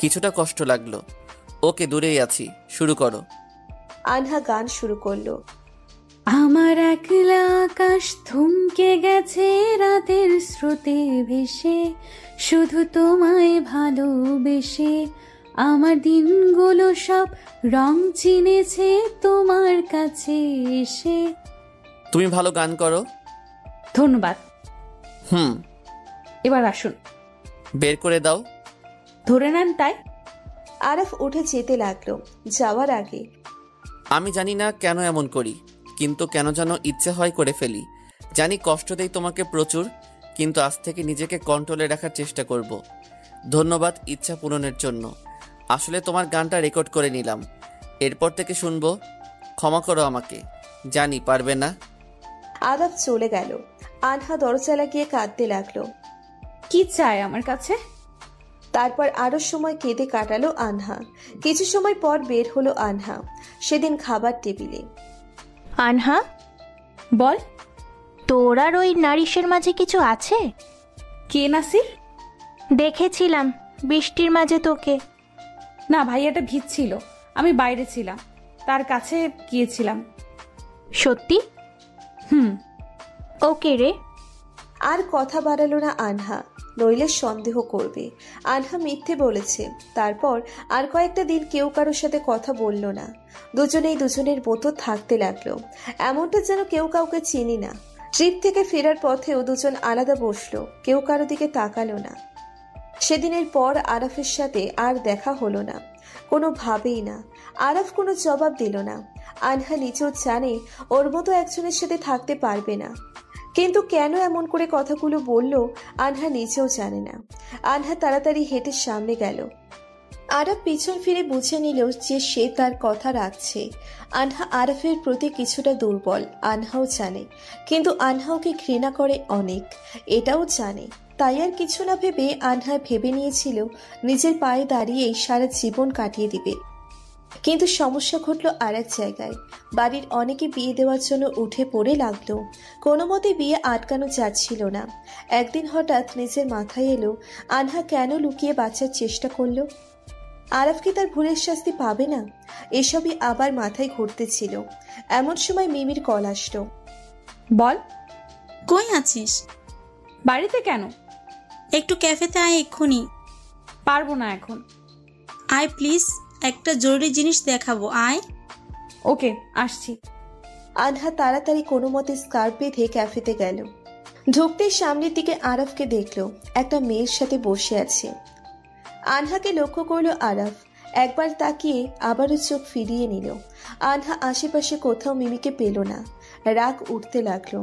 কিছুটা কষ্ট লাগলো। ওকে, দূরেই আছি, শুরু করো। আনহা গান শুরু করলো। আমার একলা আকাশ থমকে গেছে রাতের স্রোতে ভেসে, শুধু তোমায় ভালোবেসে আমার দিনগুলো সব রং চিনেছে তোমার কাছে এসে। তুমি ভালো গান করো। ধন্যবাদ। এবার আসুন। বের করে দাও। ধরে নেন তাই। আরাফ উঠে যেতে লাগলো। যাওয়ার আগে, আমি জানি না কেন এমন করি, কিন্তু কেন যেন ইচ্ছে হয় করে ফেলি। জানি কষ্ট দেই তোমাকে প্রচুর, কিন্তু আজ থেকে নিজেকে কন্ট্রোলে রাখার চেষ্টা করব। ধন্যবাদ ইচ্ছা পূরণের জন্য। আসলে তোমার গানটা রেকর্ড করে নিলাম, এরপর থেকে শুনবো। ক্ষমা করো আমাকে, জানি পারবে না। আরাফ চলে গেল। আনহা দরজা লাগিয়ে কাঁদতে লাগলো। কি চায় আমার কাছে? তারপর আরো সময় কেঁদে কাটালো আনহা। কিছু সময় পর বের হলো আনহা। সেদিন খাবার টেবিলে। আনহা, বল। তোর আর ওই নারিশের মাঝে কিছু আছে? কে নাসির? দেখেছিলাম বৃষ্টির মাঝে তোকে। না, ভাইয়াটা ভিজছিল, আমি বাইরে ছিলাম, তার কাছে গিয়েছিলাম। সত্যি? ওকে রে। আর কথা বাড়ালো না আনহা, নইলে সন্দেহ করবে আনহা মিথ্যে বলেছে। তারপর আর কয়েকটা দিন কেউ কারোর সাথে কথা বলল না। দুজনেই দুজনের মতো থাকতে লাগলো, এমনটা যেন কেউ কাউকে চিনি না। ট্রিপ থেকে ফেরার পথেও দুজন আলাদা বসলো, কেউ কারো দিকে তাকালো না। সেদিনের পর আরাফের সাথে আর দেখা হলো না, কোনোভাবেই না। আরাফ কোনো জবাব দিল না। আনহা নিজেও জানে ওর মতো একজনের সাথে থাকতে পারবে না, কিন্তু কেন এমন করে কথাগুলো বলল আনহা নিজেও জানে না। আনহা তাড়াতাড়ি হেঁটে সামনে গেল। আরাফ পিছন ফিরে বুঝে নিল যে সে তার কথা রাখছে। আনহা আরাফের প্রতি কিছুটা দুর্বল, আনহাও জানে, কিন্তু আনহাওকে ঘৃণা করে অনেক, এটাও জানে। তাই আর কিছু না ভেবে আনহা ভেবে নিয়েছিল নিজের পায়ে দাঁড়িয়েই সারা জীবন কাটিয়ে দিবে। কিন্তু সমস্যা ঘটল আর এক জায়গায়। বাড়ির অনেকে বিয়ে দেওয়ার জন্য উঠে পড়ে লাগলো, কোনো মতে বিয়ে আটকানো যাচ্ছিল না। একদিন হঠাৎ নিজের মাথায় এলো আনহা কেন লুকিয়ে বাঁচার চেষ্টা করলো। আরাফ কি তার ভুলের শাস্তি পাবে না? এসবই আবার মাথায় ঘুরতেছিল। এমন সময় মিমির কল আসলো। বল। কই আছিস? বাড়িতে। কেন? একটু ক্যাফেতে আয় এক্ষুনি। পারবো না এখন। আয় প্লিজ, একটা জরুরি জিনিস দেখাবো, আয়। ওকে, আসছি। আনহা তাড়াতাড়ি কোনো মতে স্কার্ফ বেঁধে ক্যাফেতে গেল। ঢুকতেই সামনের দিকে আরাফকে দেখলো, একটা মেয়ের সাথে বসে আছে। আনহাকে লক্ষ্য করলো আরাফ, একবার তাকিয়ে আবারও চোখ ফিরিয়ে নিল। আনহা আশেপাশে কোথাও মিমিকে পেল না, রাগ উঠতে লাগলো,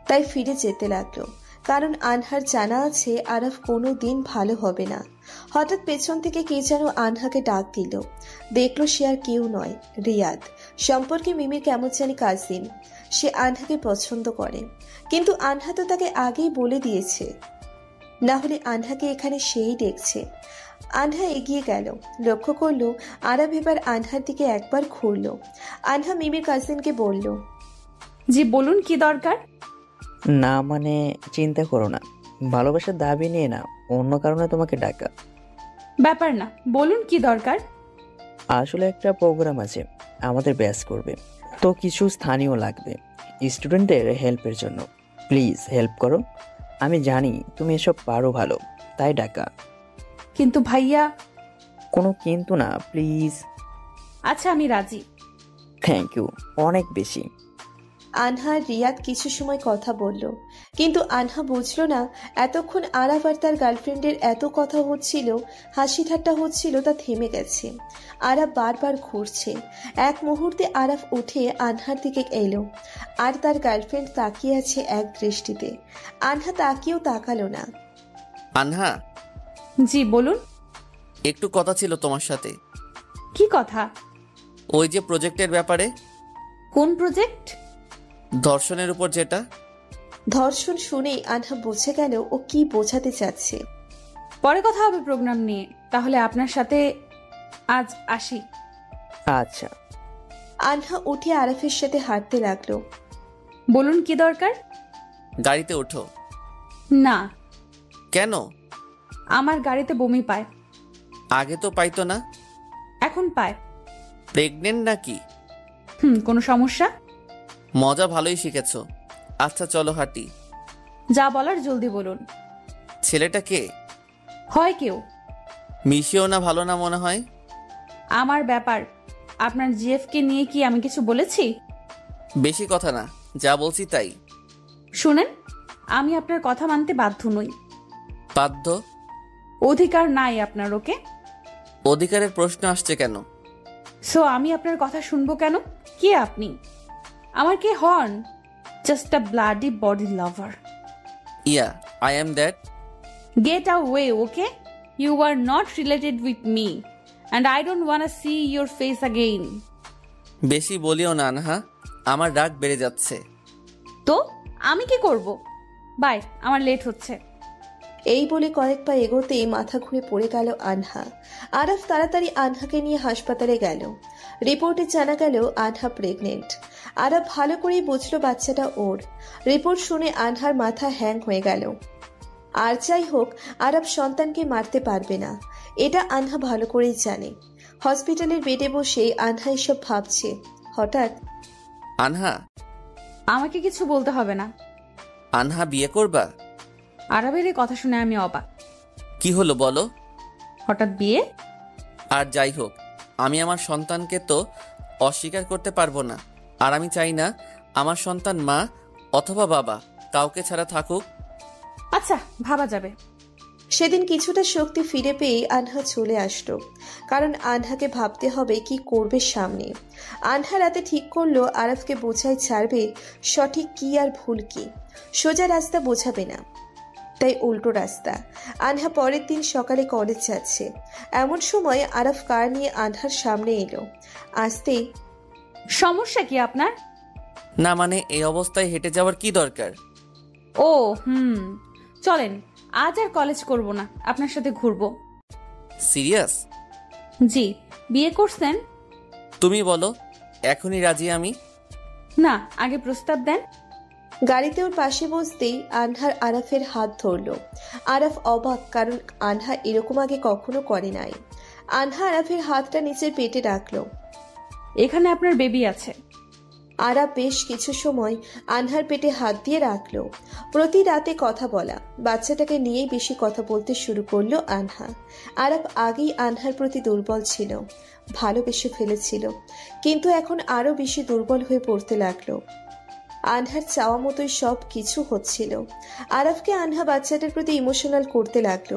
তাই ফিরে যেতে লাগলো। কারণ আনহার জানা আছে আরাফ কোনো দিন ভালো হবে না। হঠাৎ পেছন থেকে কে যেন আনহাকে ডাক দিল। দেখলো সে আর কেউ নয়, রিয়াদ। সম্পর্কে মিমির কেমন জানি কাজিন। সে আনহাকে পছন্দ করে, কিন্তু আনহা তো তাকে আগেই বলে দিয়েছে, না হলে আনহাকে এখানে সেই দেখছে। আনহা এগিয়ে গেল, লক্ষ্য করলো আরাফ এবার আনহার দিকে একবার ঘুরল। আনহা মিমির কাজিনকে বলল, জি বলুন, কি দরকার? না মানে চিন্তা করো না, ভালোবাসার দাবি নিয়ে না, অন্য কারণে তোমাকে ডাকা। ব্যাপার না, বলুন কি দরকার। আসলে একটা প্রোগ্রাম আছে, আমাদের ব্যাচ করবে, তো কিছু স্থানীয় লাগবে স্টুডেন্টদের হেল্পের জন্য। প্লিজ হেল্প করো। আমি জানি তুমি এসব পারো ভালো, তাই ডাকা। কিন্তু ভাইয়া। কোনো কিন্তু না, প্লিজ। আচ্ছা, আমি রাজি। থ্যাংক ইউ, অনেক বেশি। আনহা রিয়াদ কিছু সময় কথা বলল, কিন্তু আনহা বুঝলো না এতক্ষণ আরাফ আর তার গার্লফ্রেন্ডের এত কথা হচ্ছিল, হাসি ঠাট্টা হচ্ছিল, তা থেমে গেছে। আরাফ বারবার ঘুরছে। এক মুহূর্তে আরাফ উঠে আনহার দিকে এলো, আর তার গার্লফ্রেন্ড তাকিয়ে আছে এক দৃষ্টিতে। আনহা তাকিয়েও তাকালো না। আনহা। জি বলুন। একটু কথা ছিল তোমার সাথে। কি কথা? ওই যে প্রজেক্টের ব্যাপারে। কোন প্রজেক্ট? ধর্ষণের উপর যেটা। ধর্ষণ শুনেই আনহা বুঝে গেল ও কি বোঝাতে চাচ্ছে। পরে কথা হবে প্রোগ্রাম নিয়ে, তাহলে আপনার সাথে আজ আসি। আচ্ছা। আনহা উঠে আরাফের সাথে হাঁটতে লাগলো। বলুন কি দরকার। গাড়িতে ওঠো। না। কেন? আমার গাড়িতে বমি পায়। আগে তো পাইতো না। এখন পায়। প্রেগনেন্ট নাকি? কোনো সমস্যা? মজা ভালোই শিখেছো। আচ্ছা চলো হাঁটি। যা বলার জলদি বলুন। ছেলেটা কে? হয় কেউ। মিশিও না, ভালো না মনে হয়। আমার ব্যাপার, আপনার জিএফ কে নিয়ে কি আমি কিছু বলেছি? বেশি কথা না, যা বলছি তাই। শুনেন, আমি আপনার কথা মানতে বাধ্য নই। বাধ্য? অধিকার নাই আপনার। ওকে। অধিকারের প্রশ্ন আসছে কেন? সো আমি আপনার কথা শুনবো কেন? কে আপনি? আমার কে হন? Just a bloody body lover. Yeah, I am that. Get away, okay? you are not related with me and I don't want to see your face again. বেশি বলিও না আনহা, আমার রাগ বেড়ে যাচ্ছে। তো আমি কি করব? বাই, আমার লেট হচ্ছে। এই বলে কয়েক পা এগোতেই মাথা ঘুরে পড়ে গেল আনহা। আরাফ তাড়াতাড়ি আনহাকে নিয়ে হাসপাতালে গেল। রিপোর্টে জানা গেল আনহা প্রেগনেন্ট। আরাফ ভালো করেই বুঝলো বাচ্চাটা ওর। রিপোর্ট শুনে আনহার মাথা হ্যাং হয়ে গেল। আর যাই হোক, আরাফ সন্তানকে মারতে পারবে না, এটা আনহা ভালো করেই জানে। হসপিটালের বেডে বসে আনহা এসব ভাবছে। হঠাৎ, আনহা, আমাকে কিছু বলতে হবে না। আনহা বিয়ে করবা? আরাফের এই কথা শুনে আমি অবাক। কি হলো বলো? হঠাৎ বিয়ে? আর যাই হোক, আমি আমার সন্তানকে তো অস্বীকার করতে পারবো না। আর আমি চাই না আমার সন্তান মা অথবা বাবা কাউকে ছাড়া থাকুক। আচ্ছা, ভাবা যাবে। সেদিন কিছুটা শক্তি ফিরে পেয়ে আনহা চলে আসলো, কারণ আনহাকে ভাবতে হবে কি করবে সামনে। আনহা রাতে ঠিক করলো আরাফকে বোঝাই ছাড়বে সঠিক কি আর ভুল কি। সোজা রাস্তা বোঝাবে না, তাই উল্টো রাস্তা। আনহা পরের দিন সকালে কলেজ যাচ্ছে। এমন সময় আরাফ কার নিয়ে আনহার সামনে এলো। আসতেই, সমস্যা কি আপনার? না মানে এই অবস্থায় হেঁটে যাওয়ার কি দরকার? ও চলেন, আজ আর কলেজ করব না, আপনার সাথে ঘুরবো। সিরিয়াস? জি। বিয়ে করছেন? তুমি বলো, এখনই রাজি আমি। না, আগে প্রস্তাব দেন। গাড়িতে ওর পাশে বসতেই আনহার আরাফের হাত ধরলো। আরাফ অবাক, কারণ আনহা এরকম আগে কখনো করে নাই। আনহা আরাফের হাতটা নিচের পেটে রাখলো। এখানে আপনার বেবি আছে। আরাফ বেশ কিছু সময় আনহার পেটে হাত দিয়ে রাখলো। প্রতি রাতে কথা বলা, বাচ্চাটাকে নিয়েই বেশি কথা বলতে শুরু করলো আনহা। আরাফ আগেই আনহার প্রতি দুর্বল ছিল, ভালোবেসে ফেলেছিল, কিন্তু এখন আরো বেশি দুর্বল হয়ে পড়তে লাগলো। আনহার চাওয়া মতোই সব কিছু হচ্ছিল। আরাফকে আনহা বাচ্চাটার প্রতি ইমোশনাল করতে লাগলো।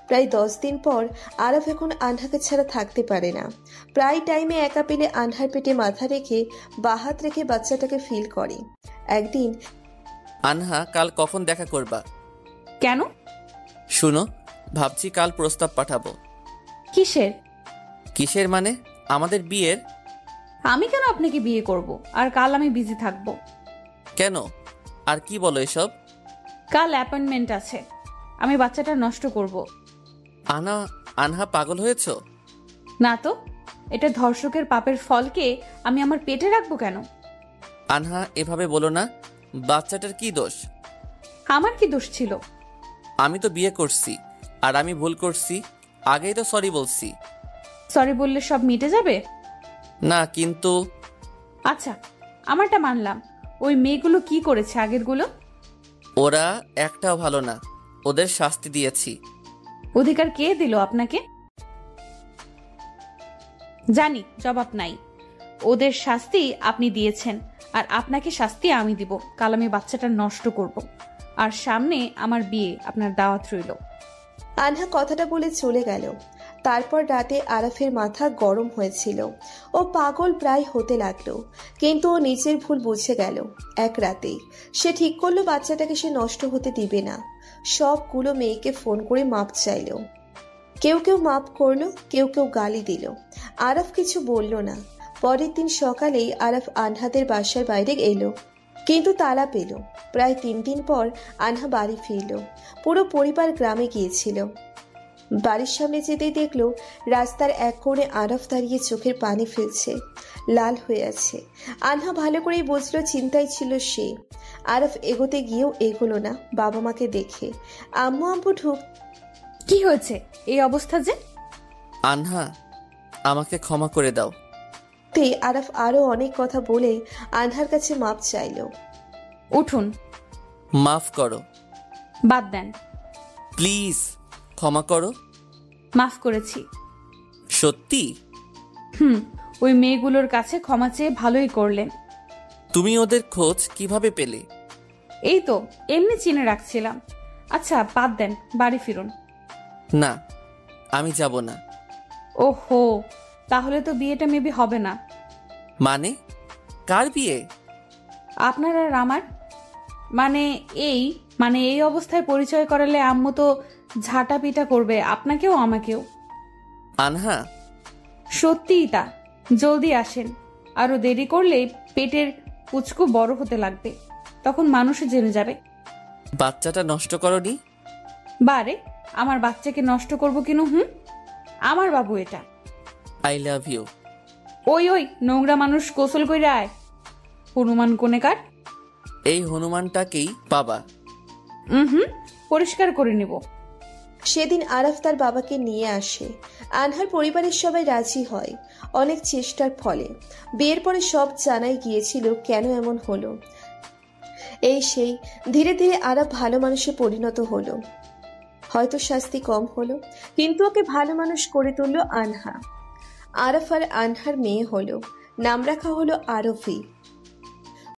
প্রায় 10 দিন পর আরাফ এখন আনহাকে ছাড়া থাকতে পারে না। প্রায় টাইমে একা পেলে আনহার পেটে মাথা রেখে বাহাত রেখে বাচ্চাটাকে ফিল করে। একদিন, আনহা, কাল কখন দেখা করবা? কেন? শুনো, ভাবছি কাল প্রস্তাব পাঠাবো। কিসের? কিসের মানে? আমাদের বিয়ের। আমি কেন আপনাকে বিয়ে করব? আর কাল আমি বিজি থাকবো। কেন? আর কি বলো এসব? কাল অ্যাপয়েন্টমেন্ট আছে, আমি বাচ্চাটা নষ্ট করব। আনহা, পাগল হয়েছ? না তো, এটা ধর্ষকের পাপের ফলকে আমি আমার পেটে রাখবো কেন? আনহা, এভাবে বলো না। বাচ্চাটার কি দোষ? আমার কি দোষ ছিল? আমি তো বিয়ে করছি, আর আমি ভুল করছি, আগেই তো সরি বলছি। সরি বললে সব মিটে যাবে? না, কিন্তু। আচ্ছা, আমারটা মানলাম। ওই মেয়েগুলো কি করেছে আগেরগুলো? ওরা একটাও ভালো না, ওদের শাস্তি দিয়েছি। অধিকার কে দিল আপনাকে? জানি, জবাব নাই। ওদের শাস্তি আপনি দিয়েছেন, আর আপনাকে শাস্তি আমি দিব। কাল আমি বাচ্চাটা নষ্ট করব, আর সামনে আমার বিয়ে, আপনার দাওয়াত রইল। আনহা কথাটা বলে চলে গেল। তারপর রাতে আরাফের মাথা গরম হয়েছিল, ও পাগল প্রায় হতে লাগলো, কিন্তু ও নিজের ভুল বুঝে গেল। এক রাতেই সে ঠিক করলো বাচ্চাটাকে সে নষ্ট হতে দিবে না। সবগুলো মেয়েকে ফোন করে মাপ চাইল। কেউ কেউ মাপ করলো, কেউ কেউ গালি দিল। আরাফ কিছু বলল না। পরের দিন সকালেই আরাফ আনহাদের বাসার বাইরে এলো, কিন্তু তালা পেল। প্রায় 3 দিন পর আনহা বাড়ি ফিরল। পুরো পরিবার গ্রামে গিয়েছিল। বাড়ির সামনে যেতেই দেখলো রাস্তার এক কোণে আরাফ দাঁড়িয়ে চোখের পানি ফেলছে, লাল হয়ে আছে। আনহা ভালো করেই বুঝলো চিন্তায় ছিল সে। আরাফ এগোতে গিয়েও এগোলো না বাবা মাকে দেখে। আম্মু আব্বু কি হয়েছে এই অবস্থা যে? আনহা, আমাকে ক্ষমা করে দাও। আরাফ আরো অনেক কথা বলে আনহার কাছে মাপ চাইল। উঠুন। মাফ করো। বাদ দেন প্লিজ, ক্ষমা করো। মাফ করেছি। সত্যি? ওই মেয়েগুলোর কাছে ক্ষমা চেয়ে ভালোই করলেন। তুমি ওদের খোঁজ কিভাবে পেলে? এই তো এমনি চিনে রাখছিলাম। আচ্ছা বাদ দেন, বাড়ি ফিরুন। না, আমি যাব না। ওহো, তাহলে তো বিয়েটা মেবি হবে না। মানে? কার বিয়ে? আপনার আর আমার। মানে এই মানে এই অবস্থায় পরিচয় করালে আম্মু তো ঝাঁটা পিটা করবে, আপনাকেও আমাকেও। আনহা, সত্যিই তা। জলদি আসেন, আরো দেরি করলে পেটের পুচকু বড় হতে লাগবে, তখন মানুষে জেনে যাবে। বাচ্চাটা নষ্ট করনি? বারে, আমার বাচ্চাকে নষ্ট করব কেন? আমার বাবু এটা। I love you. ওই ওই নোংরা মানুষ, গোসল কইরা আয়। হনুমান কোনেকার। এই হনুমানটাকেই বাবা। পরিষ্কার করে নিব। সেদিন আরাফ তার বাবাকে নিয়ে আসে। আনহার পরিবারের সবাই রাজি হয় অনেক চেষ্টার ফলে। বিয়ের পরে সব জানাই গিয়েছিল কেন এমন হলো। এই সেই ধীরে ধীরে আরাফ ভালো মানুষে পরিণত হলো। হয়তো শাস্তি কম হলো, কিন্তু ওকে ভালো মানুষ করে তুলল আনহা। আরাফ আর আনহার মেয়ে হলো, নাম রাখা হলো আরফি।